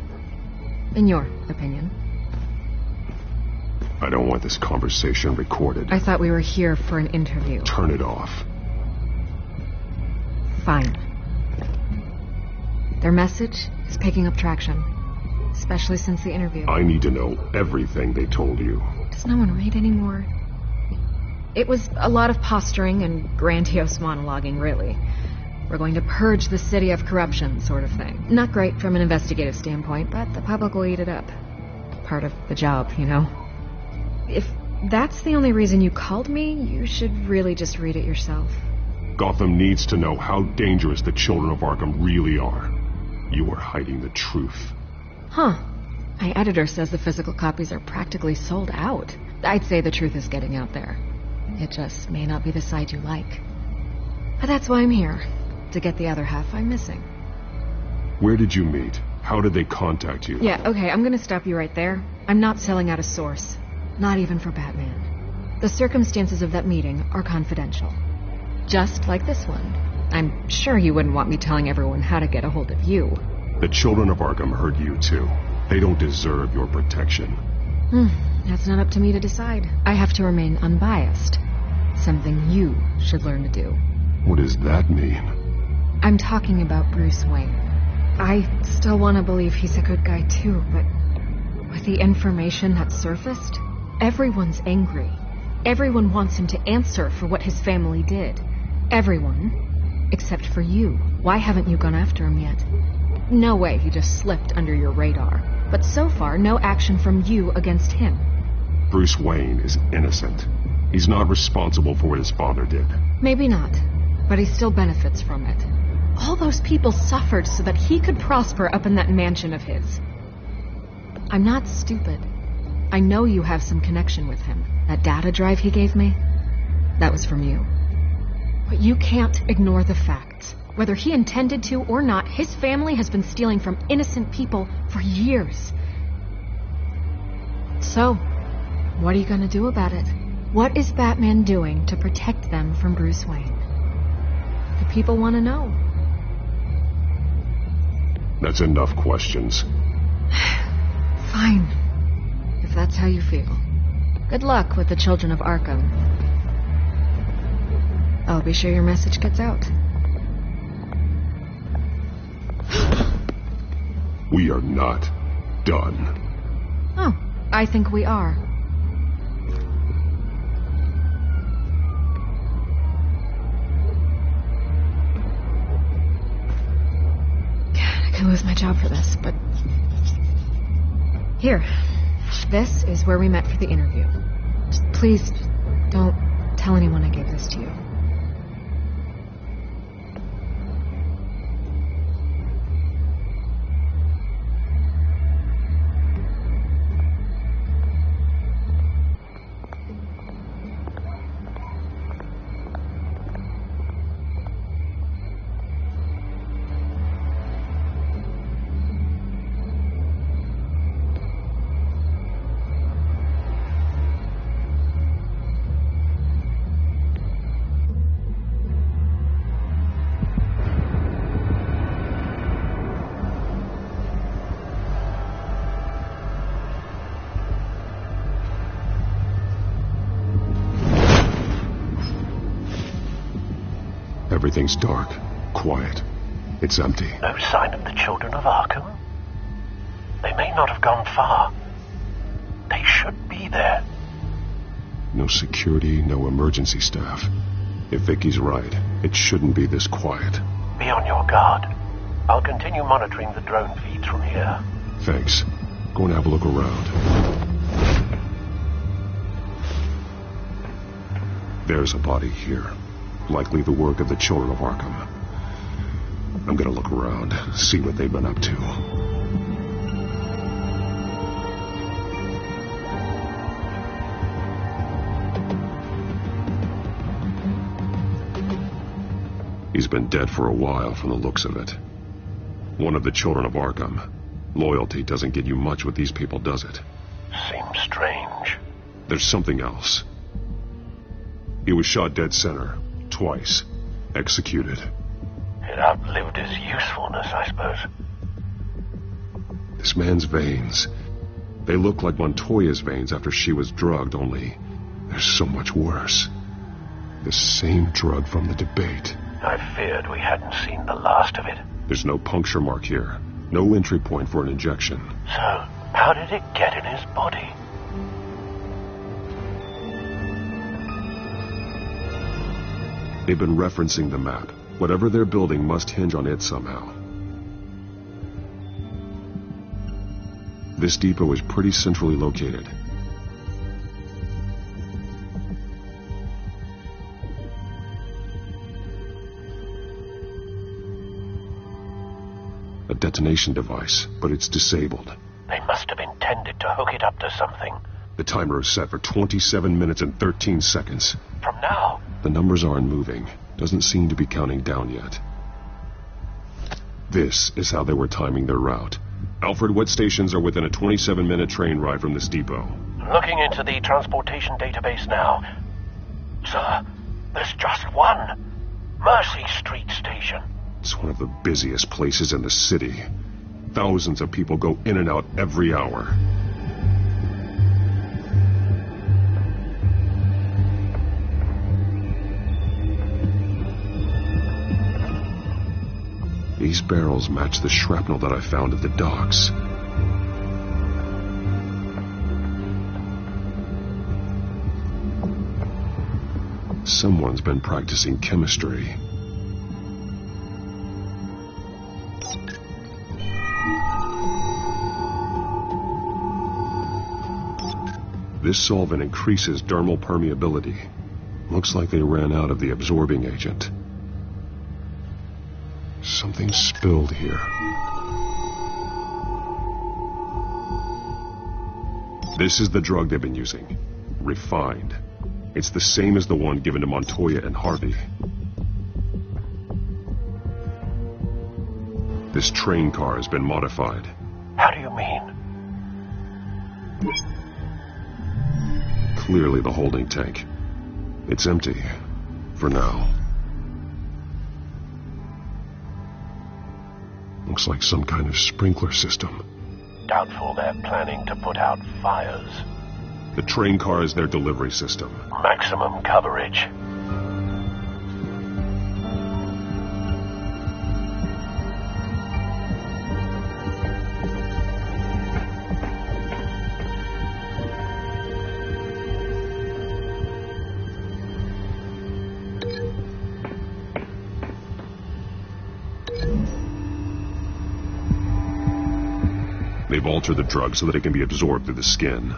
In your opinion? I don't want this conversation recorded. I thought we were here for an interview. Turn it off. Fine. Their message is picking up traction, especially since the interview. I need to know everything they told you. Does no one read anymore? It was a lot of posturing and grandiose monologuing, really. We're going to purge the city of corruption, sort of thing. Not great from an investigative standpoint, but the public will eat it up. Part of the job, you know? If that's the only reason you called me, you should really just read it yourself. Gotham needs to know how dangerous the children of Arkham really are. You are hiding the truth. Huh. My editor says the physical copies are practically sold out. I'd say the truth is getting out there. It just may not be the side you like. But that's why I'm here. To get the other half I'm missing. Where did you meet? How did they contact you? Yeah, okay, I'm gonna stop you right there. I'm not selling out a source. Not even for Batman. The circumstances of that meeting are confidential. Just like this one. I'm sure you wouldn't want me telling everyone how to get a hold of you. The children of Arkham heard you too. They don't deserve your protection. That's not up to me to decide. I have to remain unbiased. Something you should learn to do. What does that mean? I'm talking about Bruce Wayne. I still want to believe he's a good guy too, but with the information that surfaced, everyone's angry. Everyone wants him to answer for what his family did. Everyone, except for you. Why haven't you gone after him yet? No way he just slipped under your radar. But so far, no action from you against him. Bruce Wayne is innocent. He's not responsible for what his father did. Maybe not, but he still benefits from it. All those people suffered so that he could prosper up in that mansion of his. I'm not stupid. I know you have some connection with him. That data drive he gave me, that was from you. But you can't ignore the facts. Whether he intended to or not, his family has been stealing from innocent people for years. So, what are you gonna do about it? What is Batman doing to protect them from Bruce Wayne? The people want to know. That's enough questions. Fine. If that's how you feel. Good luck with the children of Arkham. I'll be sure your message gets out. We are not done. Oh, I think we are. I could lose my job for this, but... Here. This is where we met for the interview. Just please, don't tell anyone I gave this to you. Everything's dark, quiet. It's empty. No sign of the children of Arkham? They may not have gone far. They should be there. No security, no emergency staff. If Vicky's right, it shouldn't be this quiet. Be on your guard. I'll continue monitoring the drone feeds from here. Thanks. Go and have a look around. There's a body here. Likely the work of the children of Arkham. I'm gonna look around, see what they've been up to. He's been dead for a while from the looks of it. One of the children of Arkham. Loyalty doesn't get you much with these people, does it? Seems strange. There's something else. He was shot dead center, twice, executed. It outlived his usefulness, I suppose. This man's veins, they look like Montoya's veins after she was drugged, only they're so much worse. The same drug from the debate. I feared we hadn't seen the last of it. There's no puncture mark here. No entry point for an injection. So, how did it get in his body? They've been referencing the map. Whatever they're building must hinge on it somehow. This depot is pretty centrally located. A detonation device, but it's disabled. They must have intended to hook it up to something. The timer is set for 27 minutes and 13 seconds. From now? The numbers aren't moving. Doesn't seem to be counting down yet. This is how they were timing their route. Alfred, what stations are within a 27-minute train ride from this depot? Looking into the transportation database now. Sir, there's just one. Mercy Street Station. It's one of the busiest places in the city. Thousands of people go in and out every hour. These barrels match the shrapnel that I found at the docks. Someone's been practicing chemistry. This solvent increases dermal permeability. Looks like they ran out of the absorbing agent. Something spilled here. This is the drug they've been using. Refined. It's the same as the one given to Montoya and Harvey. This train car has been modified. How do you mean? Clearly the holding tank. It's empty. For now. Looks like some kind of sprinkler system. Doubtful they're planning to put out fires. The train car is their delivery system. Maximum coverage. They've altered the drug so that it can be absorbed through the skin.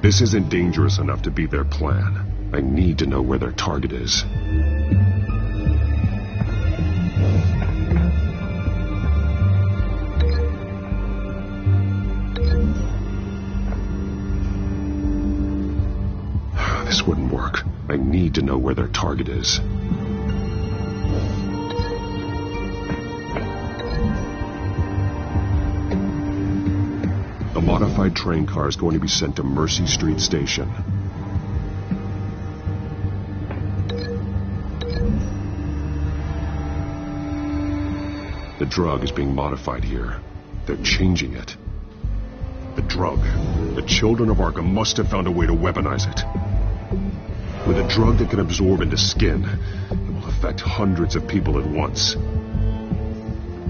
This isn't dangerous enough to be their plan. I need to know where their target is. This wouldn't work. I need to know where their target is. The modified train car is going to be sent to Mercy Street Station. The drug is being modified here. They're changing it. The drug. The children of Arkham must have found a way to weaponize it. With a drug that can absorb into skin, it will affect hundreds of people at once.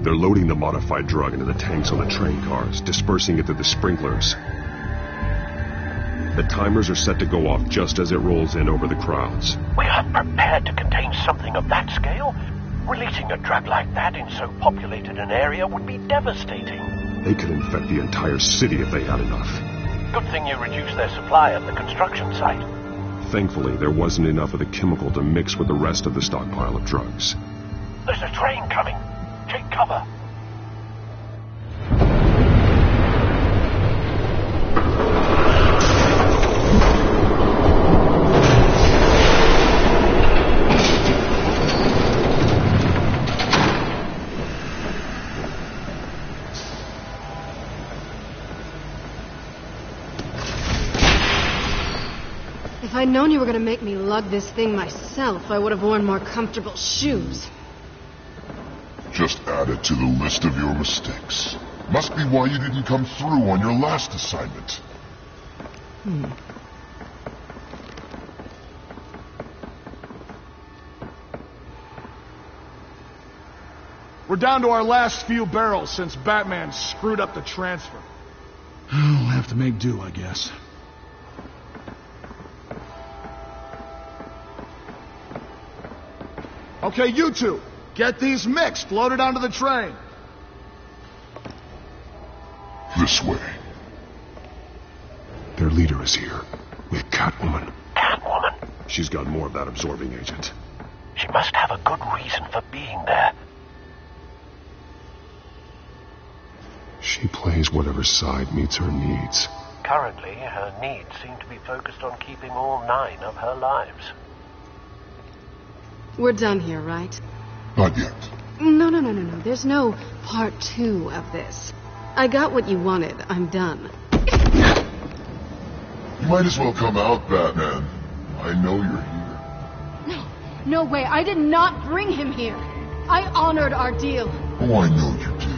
They're loading the modified drug into the tanks on the train cars, dispersing it through the sprinklers. The timers are set to go off just as it rolls in over the crowds. We aren't prepared to contain something of that scale. Releasing a drug like that in so populated an area would be devastating. They could infect the entire city if they had enough. Good thing you reduced their supply at the construction site. Thankfully, there wasn't enough of the chemical to mix with the rest of the stockpile of drugs. There's a train coming. Take cover. If I'd known you were going to make me lug this thing myself, I would have worn more comfortable shoes. Just add it to the list of your mistakes. Must be why you didn't come through on your last assignment. We're down to our last few barrels since Batman screwed up the transfer. We'll have to make do, I guess. Okay, you two, get these mixed, loaded onto the train. This way. Their leader is here, with Catwoman. Catwoman? She's got more of that absorbing agent. She must have a good reason for being there. She plays whatever side meets her needs. Currently, her needs seem to be focused on keeping all 9 of her lives. We're done here, right? Not yet. No. There's no part 2 of this. I got what you wanted. I'm done. You might as well come out, Batman. I know you're here. No way. I did not bring him here. I honored our deal. Oh, I know you did.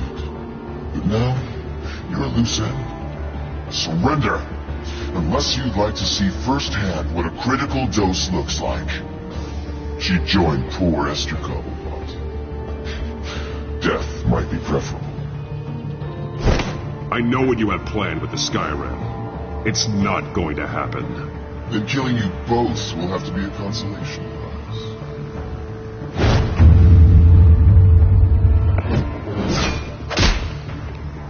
But now, you're a loose end. Surrender. Unless you'd like to see firsthand what a critical dose looks like. She joined poor Esther Cobblepot. Death might be preferable. I know what you have planned with the Skyrim. It's not going to happen. Then killing you both will have to be a consolation prize.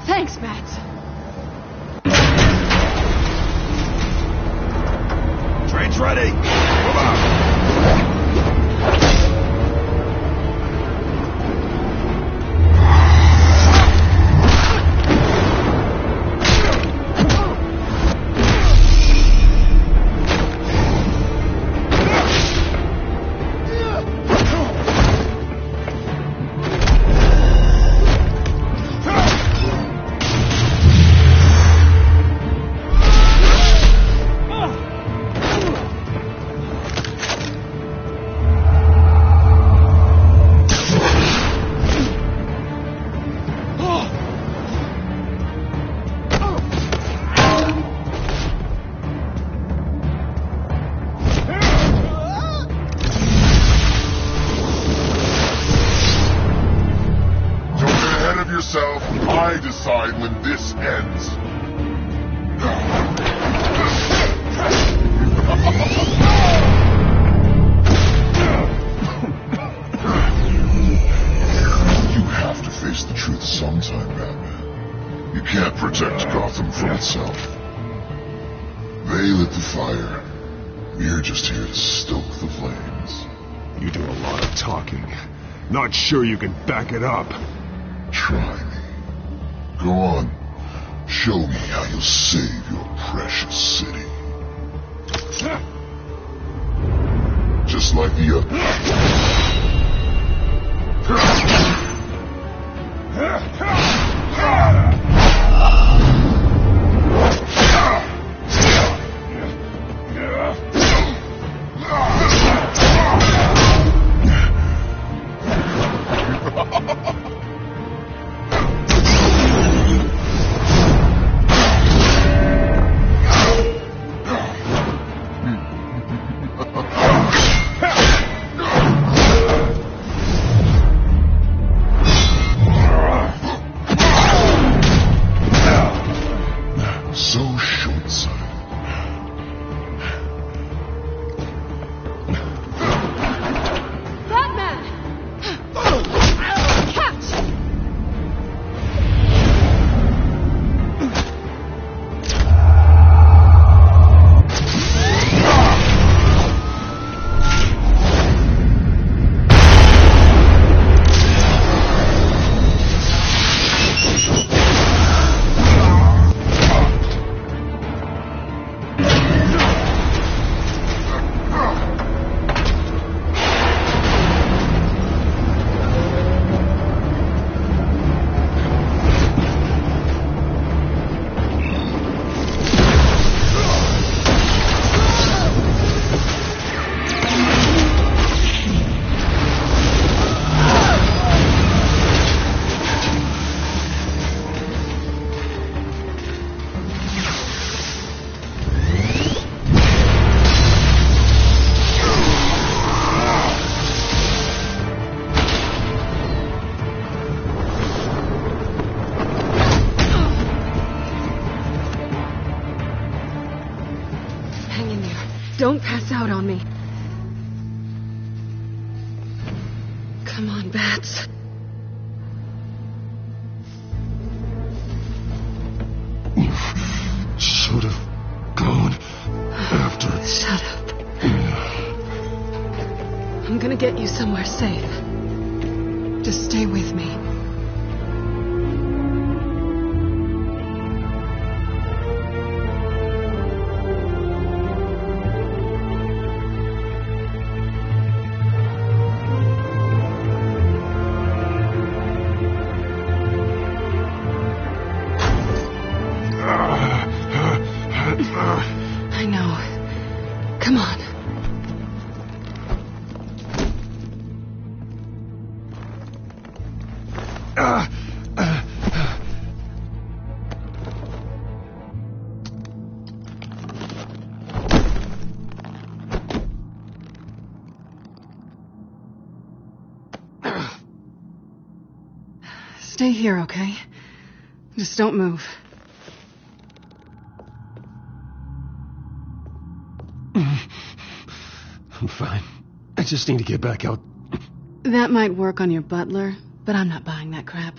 Thanks, Matt. Train's ready. Move out. I decide when this ends. You have to face the truth sometime, Batman. You can't protect Gotham from itself. They lit the fire. We're just here to stoke the flames. You do a lot of talking. Not sure you can back it up. Try me. Go on. Show me how you'll save your precious city. Just like the others. Don't pass out on me. Come on, Bats. You should have gone after... Shut up. I'm gonna get you somewhere safe. Just stay with me. I know. Come on. Stay here, okay? Just don't move. I'm fine. I just need to get back out. That might work on your butler, but I'm not buying that crap.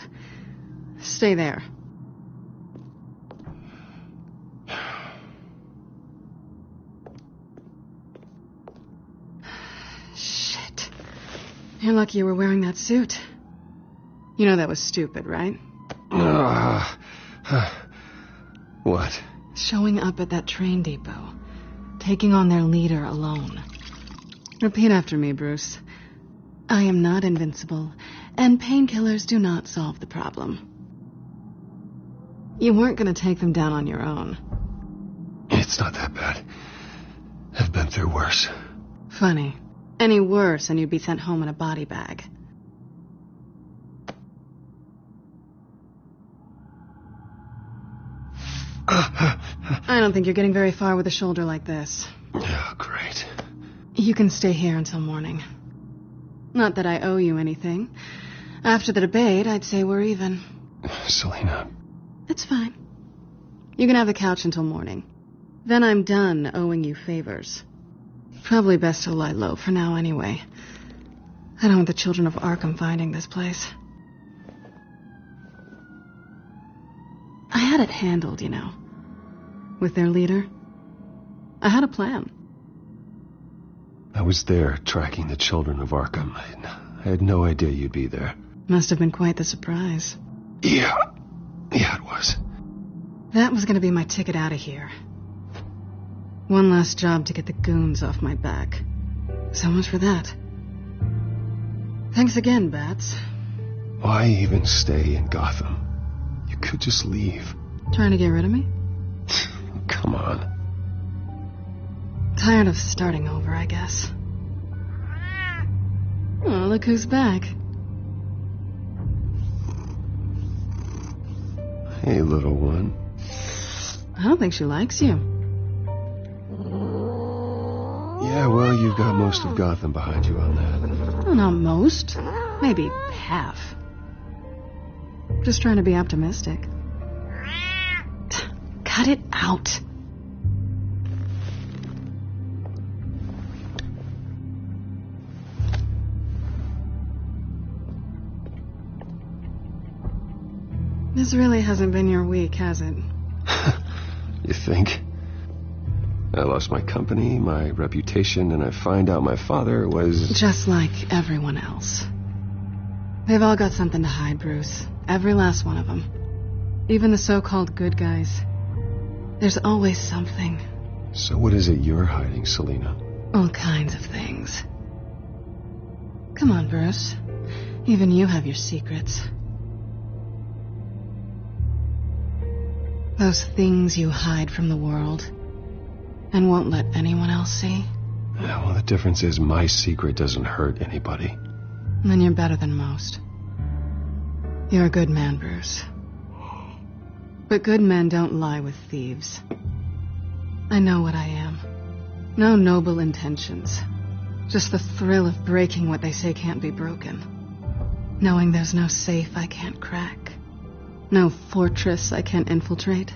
Stay there. Shit. You're lucky you were wearing that suit. You know that was stupid, right? What? Showing up at that train depot. Taking on their leader alone. Repeat after me, Bruce. I am not invincible, and painkillers do not solve the problem. You weren't going to take them down on your own. It's not that bad. I've been through worse. Funny. Any worse and you'd be sent home in a body bag. I don't think you're getting very far with a shoulder like this. Oh, great. You can stay here until morning. Not that I owe you anything. After the debate, I'd say we're even. Selina. It's fine. You can have the couch until morning. Then I'm done owing you favors. Probably best to lie low for now anyway. I don't want the children of Arkham finding this place. I had it handled, you know. With their leader. I had a plan. I was there tracking the children of Arkham. I had no idea you'd be there. Must have been quite the surprise. Yeah, it was. That was going to be my ticket out of here. One last job to get the goons off my back. So much for that. Thanks again, Bats. Why even stay in Gotham? You could just leave. Trying to get rid of me? Come on. Tired of starting over, I guess. Oh, look who's back. Hey, little one. I don't think she likes you. Yeah, well, you've got most of Gotham behind you on that. Well, not most. Maybe half. Just trying to be optimistic. Cut it out. This really hasn't been your week, has it? You think? I lost my company, my reputation, and I find out my father was... Just like everyone else. They've all got something to hide, Bruce. Every last one of them. Even the so-called good guys. There's always something. So what is it you're hiding, Selina? All kinds of things. Come on, Bruce. Even you have your secrets. Those things you hide from the world and won't let anyone else see. Yeah, well, the difference is my secret doesn't hurt anybody. Then you're better than most. You're a good man, Bruce. But good men don't lie with thieves. I know what I am. No noble intentions. Just the thrill of breaking what they say can't be broken. Knowing there's no safe I can't crack. No fortress I can't infiltrate.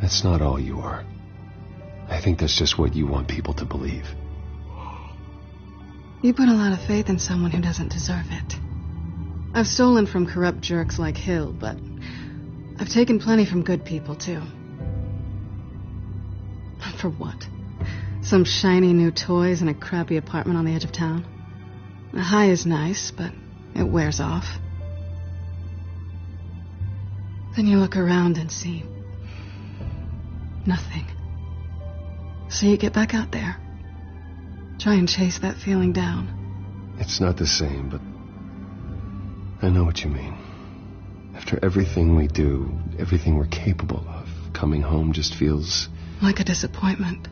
That's not all you are. I think that's just what you want people to believe. You put a lot of faith in someone who doesn't deserve it. I've stolen from corrupt jerks like Hill, but I've taken plenty from good people, too. For what? Some shiny new toys and a crappy apartment on the edge of town? The high is nice, but it wears off. Then you look around and see nothing. So you get back out there. Try and chase that feeling down. It's not the same, but I know what you mean. After everything we do, everything we're capable of, coming home just feels... like a disappointment.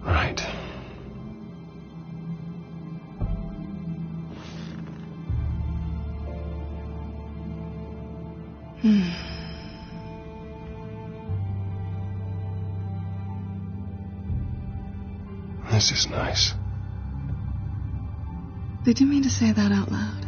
Right. This is nice. Did you mean to say that out loud?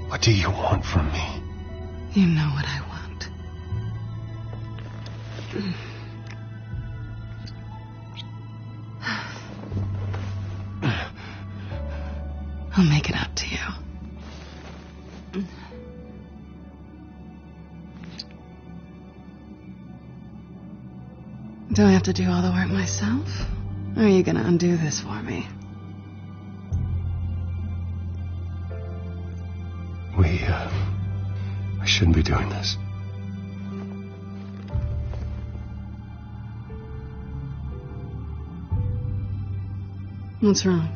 What do you want from me? You know what I want. I'll make it up to you. Do I have to do all the work myself? Or are you gonna undo this for me? I shouldn't be doing this. What's wrong?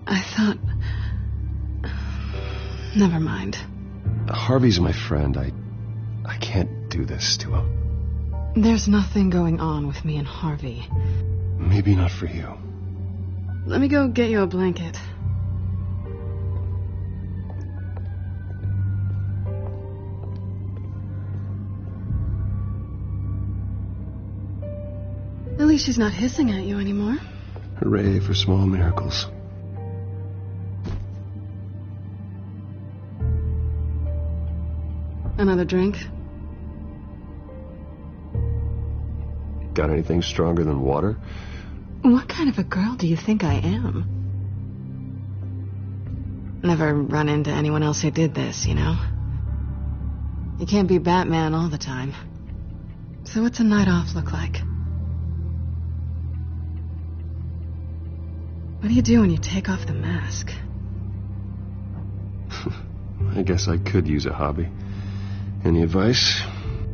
I thought... Never mind. Harvey's my friend. I can't do this to him. There's nothing going on with me and Harvey. Maybe not for you. Let me go get you a blanket. At least she's not hissing at you anymore. Hooray for small miracles. Another drink? Got anything stronger than water? What kind of a girl do you think I am? Never run into anyone else who did this, you know? You can't be Batman all the time. So what's a night off look like? What do you do when you take off the mask? I guess I could use a hobby. Any advice?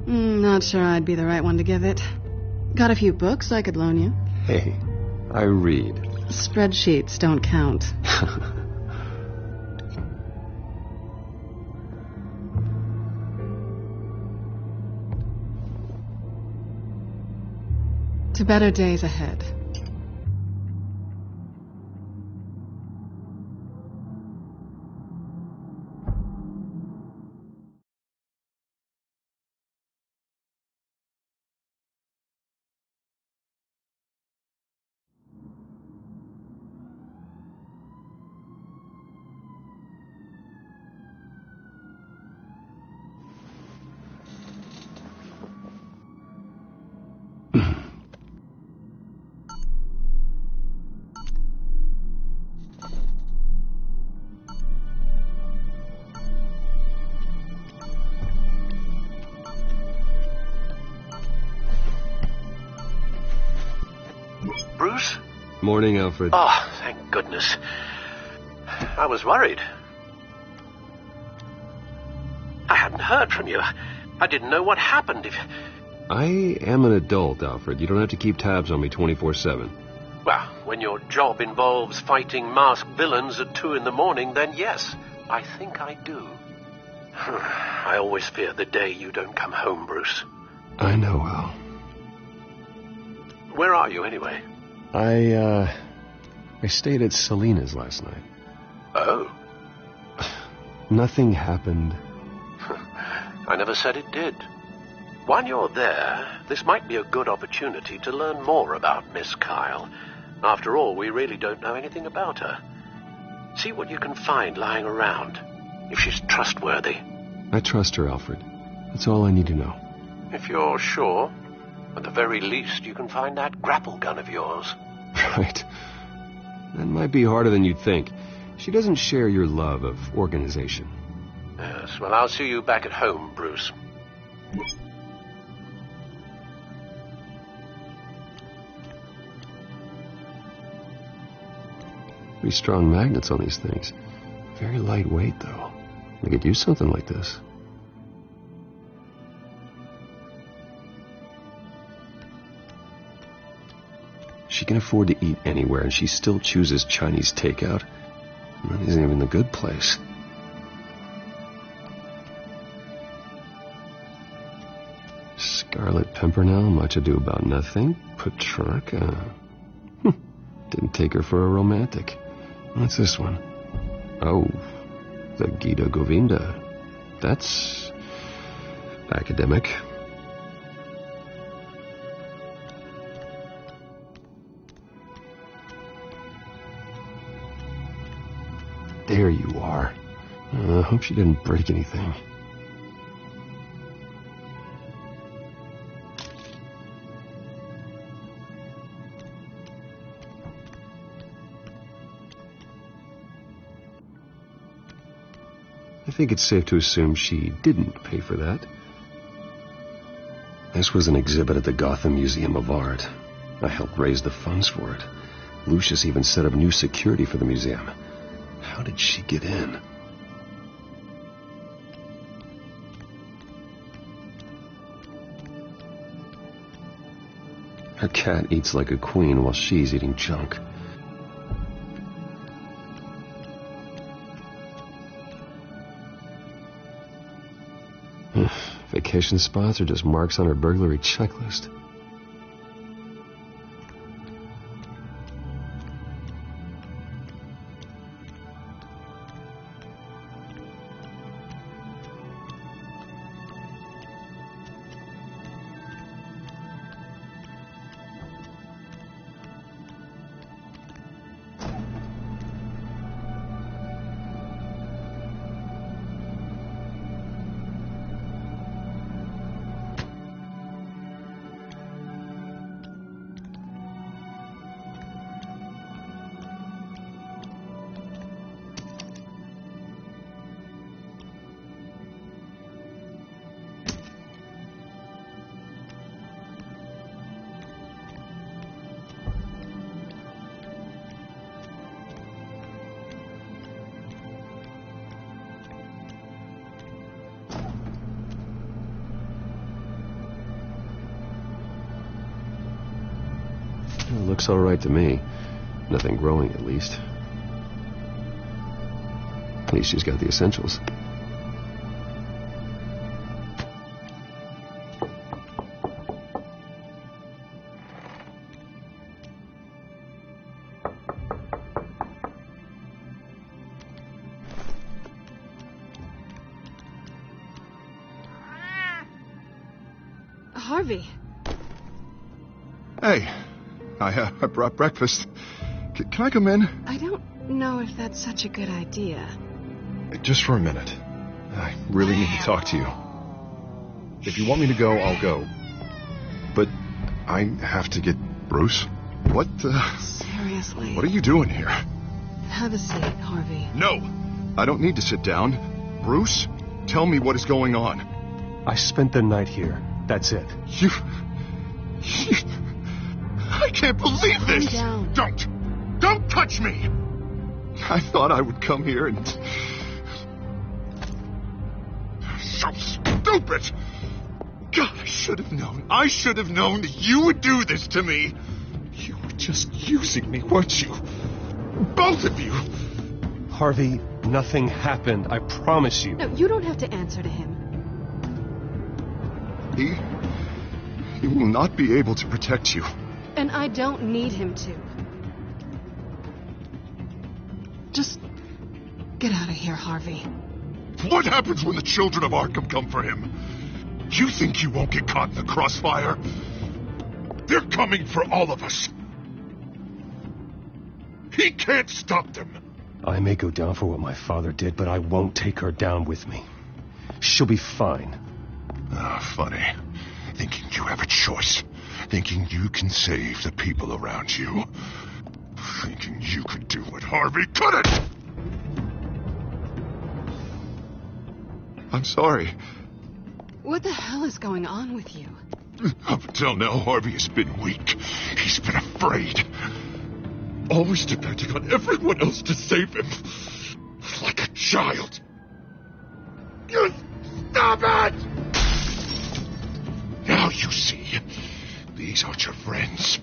Not sure I'd be the right one to give it. Got a few books I could loan you. Hey, I read. Spreadsheets don't count. To better days ahead. Bruce? Morning, Alfred. Oh, thank goodness. I was worried. I hadn't heard from you. I didn't know what happened. I am an adult, Alfred. You don't have to keep tabs on me 24/7. Well, when your job involves fighting masked villains at 2 in the morning, then yes, I think I do. I always fear the day you don't come home, Bruce. I know, Al. Where are you, anyway? I stayed at Selena's last night. Oh? Nothing happened. I never said it did. While you're there, this might be a good opportunity to learn more about Miss Kyle. After all, we really don't know anything about her. See what you can find lying around, if she's trustworthy. I trust her, Alfred. That's all I need to know. If you're sure, at the very least, you can find that grapple gun of yours. Right. That might be harder than you'd think. She doesn't share your love of organization. Yes, well, I'll see you back at home, Bruce. Pretty strong magnets on these things. Very lightweight, though. I could use something like this. She can afford to eat anywhere, and she still chooses Chinese takeout. And that isn't even the good place. Scarlet Pimpernel, Much Ado About Nothing, Petrarca. Didn't take her for a romantic. What's this one? Oh, the Gita Govinda. That's academic. There you are. I hope she didn't break anything. I think it's safe to assume she didn't pay for that. This was an exhibit at the Gotham Museum of Art. I helped raise the funds for it. Lucius even set up new security for the museum. How did she get in? Her cat eats like a queen while she's eating junk. Vacation spots are just marks on her burglary checklist. Looks all right to me. Nothing growing, at least. At least she's got the essentials. Harvey. Hey. I brought breakfast. Can I come in? I don't know if that's such a good idea. Just for a minute. I really need to talk to you. If you want me to go, I'll go. But I have to get... Bruce? What Seriously? What are you doing here? Have a seat, Harvey. No! I don't need to sit down. Bruce, tell me what is going on. I spent the night here. That's it. You... I can't believe this! Calm down. Don't touch me! I thought I would come here and... So stupid! God, I should have known. I should have known that you would do this to me. You were just using me, weren't you? Both of you! Harvey, nothing happened. I promise you. No, you don't have to answer to him. He will not be able to protect you. And I don't need him to. Just get out of here, Harvey. What happens when the children of Arkham come for him? You think you won't get caught in the crossfire? They're coming for all of us. He can't stop them. I may go down for what my father did, but I won't take her down with me. She'll be fine. Funny. Thinking you have a choice. Thinking you can save the people around you. Thinking you could do what Harvey couldn't! I'm sorry. What the hell is going on with you? Up until now, Harvey has been weak. He's been afraid. Always depending on everyone else to save him. Like a child. You stop it! Now you see. These aren't your friends.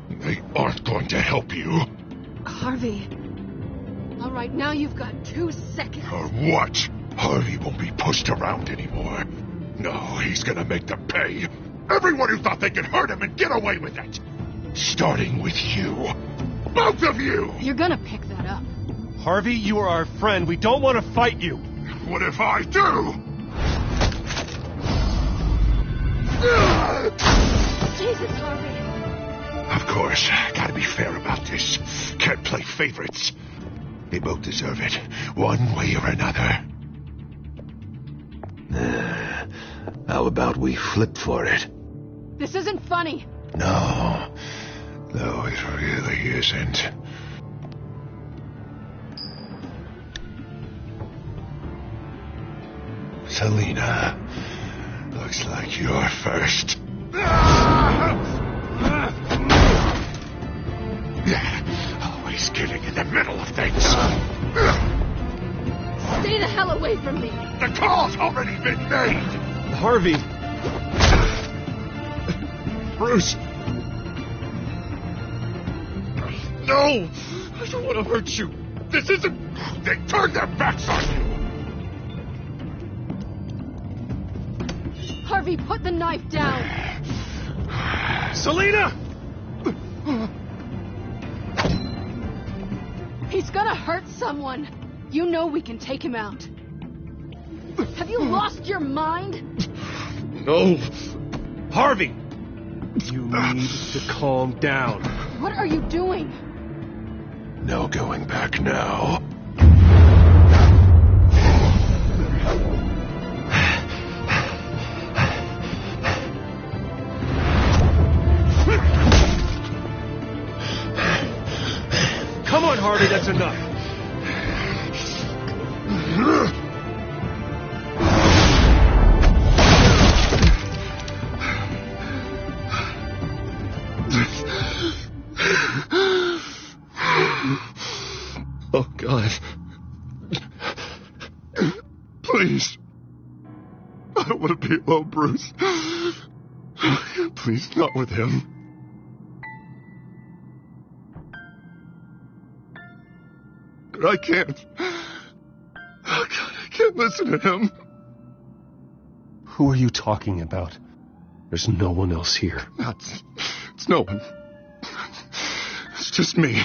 They aren't going to help you. Harvey. All right, now you've got 2 seconds. Or what? Harvey won't be pushed around anymore. No, he's gonna make them pay. Everyone who thought they could hurt him and get away with it. Starting with you. Both of you! You're gonna pick that up. Harvey, you are our friend. We don't want to fight you. What if I do? Jesus, Harvey. Of course, gotta be fair about this. Can't play favorites. They both deserve it, one way or another. How about we flip for it? This isn't funny. No, it really isn't. Selina, looks like you're first. Always getting in the middle of things. Stay the hell away from me. The call's already been made. Harvey. Bruce. No! I don't want to hurt you. This isn't... They turned their backs on you. Harvey, put the knife down. Selina! He's gonna hurt someone. You know we can take him out. Have you lost your mind? No. Harvey! You need to calm down. What are you doing? No going back now. Come on, Harvey, that's enough. Oh, God. Please. I don't want to be alone, Bruce. Please, not with him. But I can't. Oh, God, I can't listen to him. Who are you talking about? There's no one else here. It's no one. It's just me.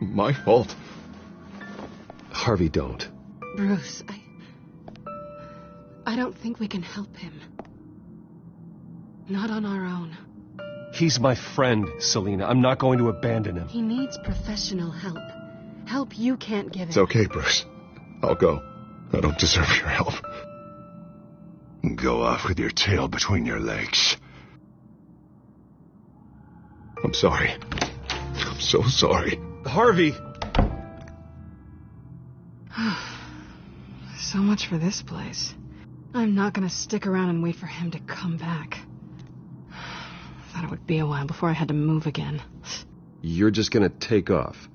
My fault. Harvey, don't. Bruce, I don't think we can help him. Not on our own. He's my friend, Selina. I'm not going to abandon him. He needs professional help. Help you can't give him. It's okay, Bruce. I'll go. I don't deserve your help. Go off with your tail between your legs. I'm sorry. I'm so sorry. Harvey! So much for this place. I'm not gonna stick around and wait for him to come back. Thought it would be a while before I had to move again. You're just gonna take off.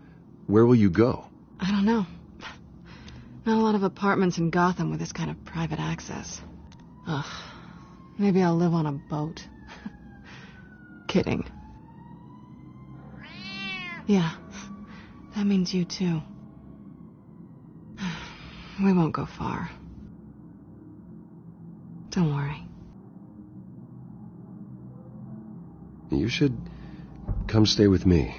Where will you go? I don't know. Not a lot of apartments in Gotham with this kind of private access. Ugh. Maybe I'll live on a boat. Kidding. Yeah. That means you too. We won't go far. Don't worry. You should come stay with me.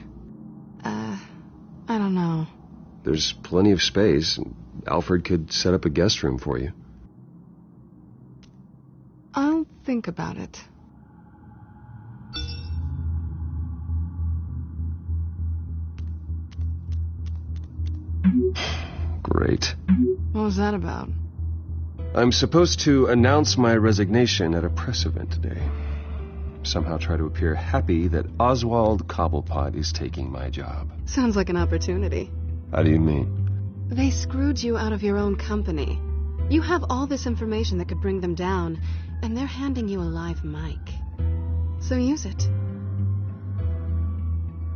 I don't know. There's plenty of space. Alfred could set up a guest room for you. I'll think about it. Great. What was that about? I'm supposed to announce my resignation at a press event today. Somehow try to appear happy that Oswald Cobblepot is taking my job. Sounds like an opportunity. How do you mean? They screwed you out of your own company. You have all this information that could bring them down, and they're handing you a live mic. So use it.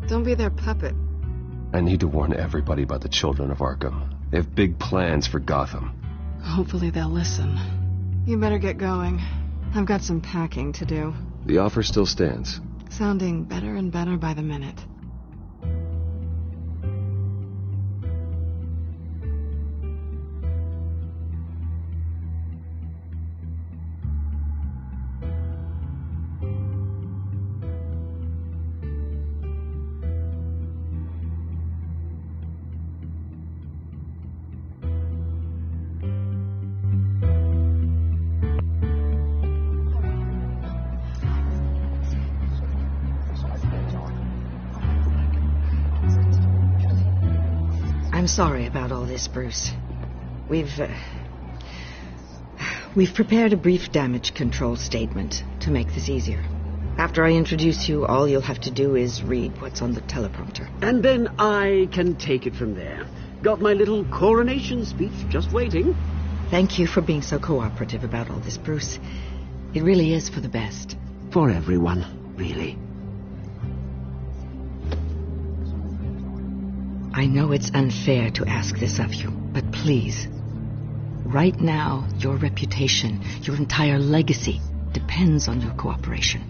Don't be their puppet. I need to warn everybody about the Children of Arkham. They have big plans for Gotham. Hopefully they'll listen. You better get going. I've got some packing to do. The offer still stands. Sounding better and better by the minute. I'm sorry about all this, Bruce. We've prepared a brief damage control statement to make this easier. After I introduce you, all you'll have to do is read what's on the teleprompter. And then I can take it from there. Got my little coronation speech just waiting. Thank you for being so cooperative about all this, Bruce. It really is for the best. For everyone, really. I know it's unfair to ask this of you, but please, right now, your reputation, your entire legacy, depends on your cooperation.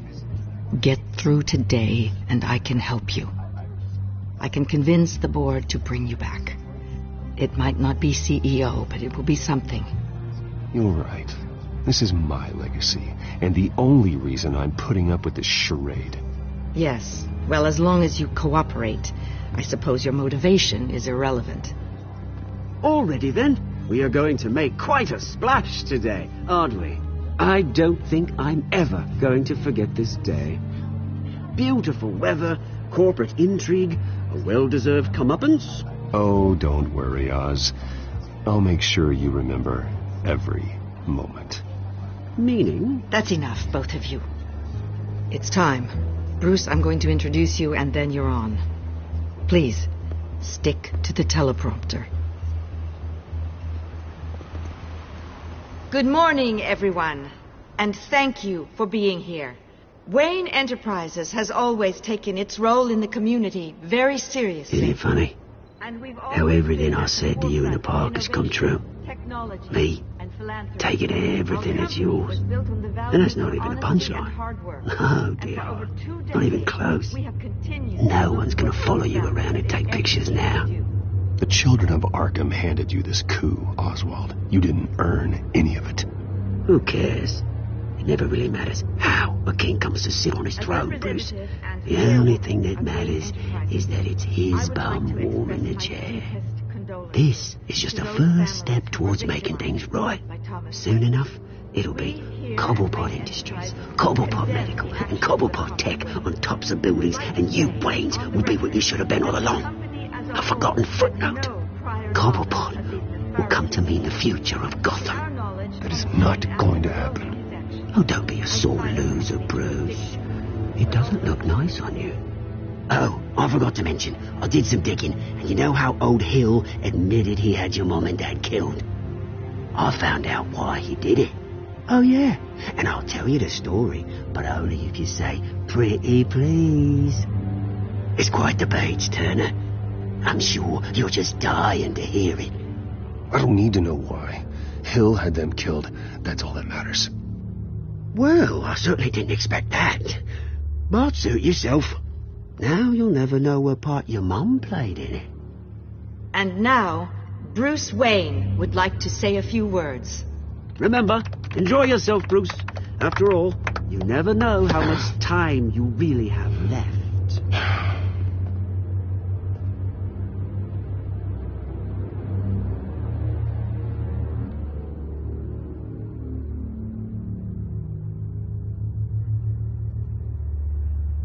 Get through today, and I can help you. I can convince the board to bring you back. It might not be CEO, but it will be something. You're right. This is my legacy, and the only reason I'm putting up with this charade. Yes, well, as long as you cooperate, I suppose your motivation is irrelevant. Already then, we are going to make quite a splash today, aren't we? I don't think I'm ever going to forget this day. Beautiful weather, corporate intrigue, a well-deserved comeuppance. Oh, don't worry, Oz. I'll make sure you remember every moment. Meaning? That's enough, both of you. It's time. Bruce, I'm going to introduce you, and then you're on. Please, stick to the teleprompter. Good morning, everyone, and thank you for being here. Wayne Enterprises has always taken its role in the community very seriously. Isn't it funny how everything I said to you in the park has come true? Me, taking everything that's yours. And that's not even a punchline. Oh, dear. Not even close. No one's going to follow you around and take pictures now. The Children of Arkham handed you this coup, Oswald. You didn't earn any of it. Who cares? It never really matters how a king comes to sit on his throne, Bruce. The only thing that matters is that it's his bum warm in the chair. This is just a first step towards making things right. Soon enough, it'll be Cobblepot Industries, Cobblepot Medical, and Cobblepot Tech on tops of buildings, and you, Waynes, will be what you should have been all along. A forgotten footnote. Cobblepot will come to mean the future of Gotham. That is not going to happen. Oh, don't be a sore loser, Bruce. It doesn't look nice on you. Oh, I forgot to mention, I did some digging, and you know how old Hill admitted he had your mom and dad killed? I found out why he did it. Oh, yeah, and I'll tell you the story, but only if you say, pretty please. It's quite the page, Turner. I'm sure you're just dying to hear it. I don't need to know why. Hill had them killed. That's all that matters. Well, I certainly didn't expect that. But suit yourself. Now you'll never know what part your mum played in it. And now, Bruce Wayne would like to say a few words. Remember, enjoy yourself, Bruce. After all, you never know how much time you really have left.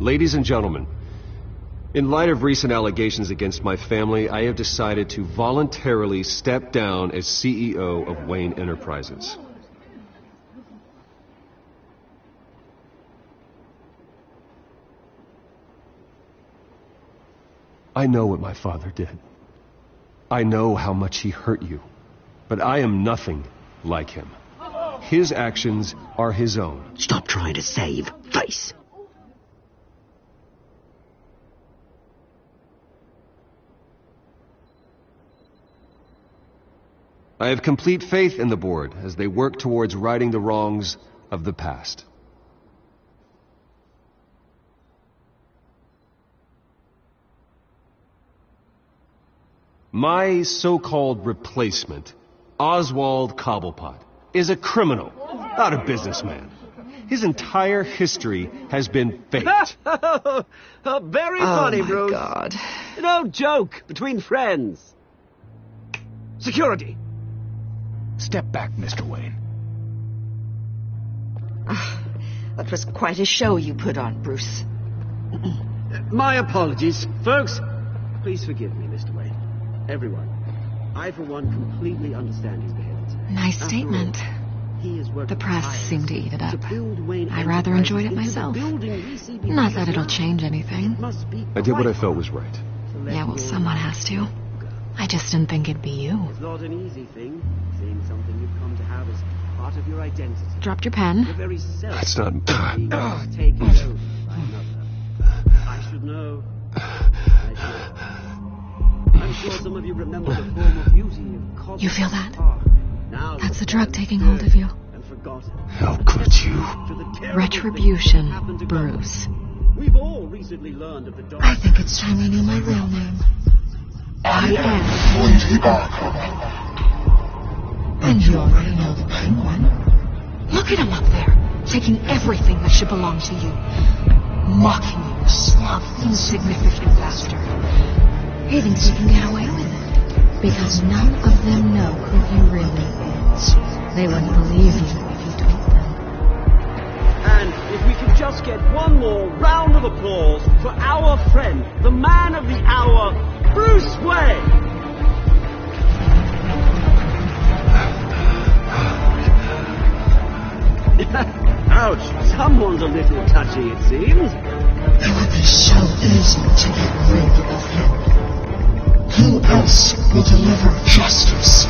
Ladies and gentlemen, in light of recent allegations against my family, I have decided to voluntarily step down as CEO of Wayne Enterprises. I know what my father did. I know how much he hurt you. But I am nothing like him. His actions are his own. Stop trying to save face. I have complete faith in the board as they work towards righting the wrongs of the past. My so-called replacement, Oswald Cobblepot, is a criminal, not a businessman. His entire history has been faked. Very funny, my Bruce. God. No joke between friends. Security. Step back, Mr. Wayne. That was quite a show you put on, Bruce. My apologies. Folks, please forgive me, Mr. Wayne. Everyone. I, for one, completely understand his behavior. Nice statement. The press seemed to eat it up. I rather enjoyed it myself. Not that it'll change anything. I did what I felt was right. Yeah, well, someone has to. I just didn't think it'd be you. It's not an easy thing, seeing something you've come to have as part of your identity. Dropped your pen. Your very self. That's not... taken over by another. I should know. I'm sure some of you remember the form of beauty of Cosmic You feel that? Park. Now That's the drug taking hold of you. and forgotten. How could you? To the terrible Retribution, things that happened to Bruce. Gotham. We've all recently learned of the dark. I think it's time you knew my real name. I am. And you already know the Penguin. Look at him up there, taking everything that should belong to you. Mocking you, a smug, insignificant bastard. He thinks he can get away with it. Because none of them know who he really is. They wouldn't believe you if you told them. And if we could just get one more round of applause for our friend, the man of the hour, Bruce Wayne. Ouch, someone's a little touchy, it seems. It would be so easy to get rid of him. Who else will deliver justice?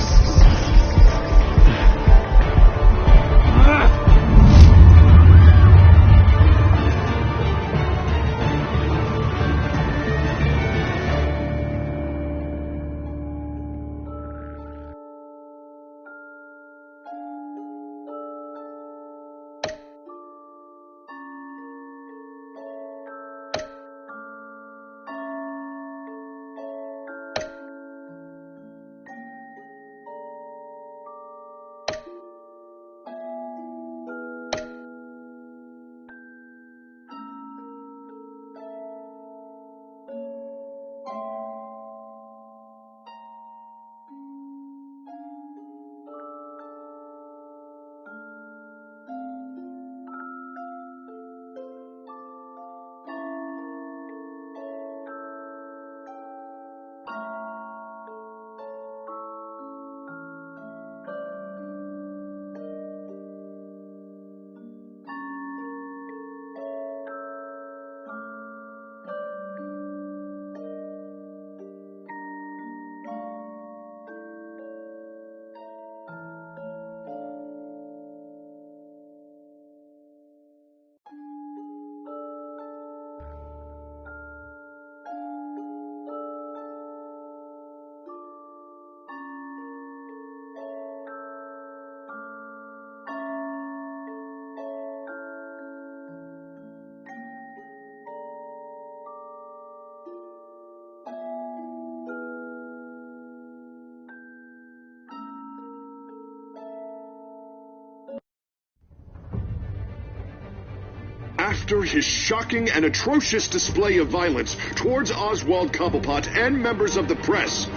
After his shocking and atrocious display of violence towards Oswald Cobblepot and members of the press,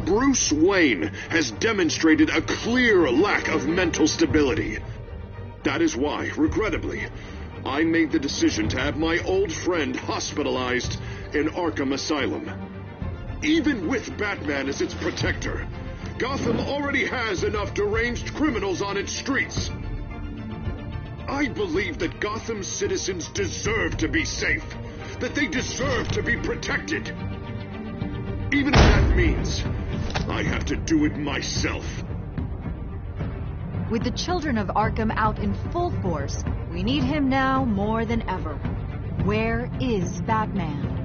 Bruce Wayne has demonstrated a clear lack of mental stability. That is why, regrettably, I made the decision to have my old friend hospitalized in Arkham Asylum. Even with Batman as its protector, Gotham already has enough deranged criminals on its streets. I believe that Gotham's citizens deserve to be safe, that they deserve to be protected. Even if that means I have to do it myself. With the children of Arkham out in full force, we need him now more than ever. Where is Batman?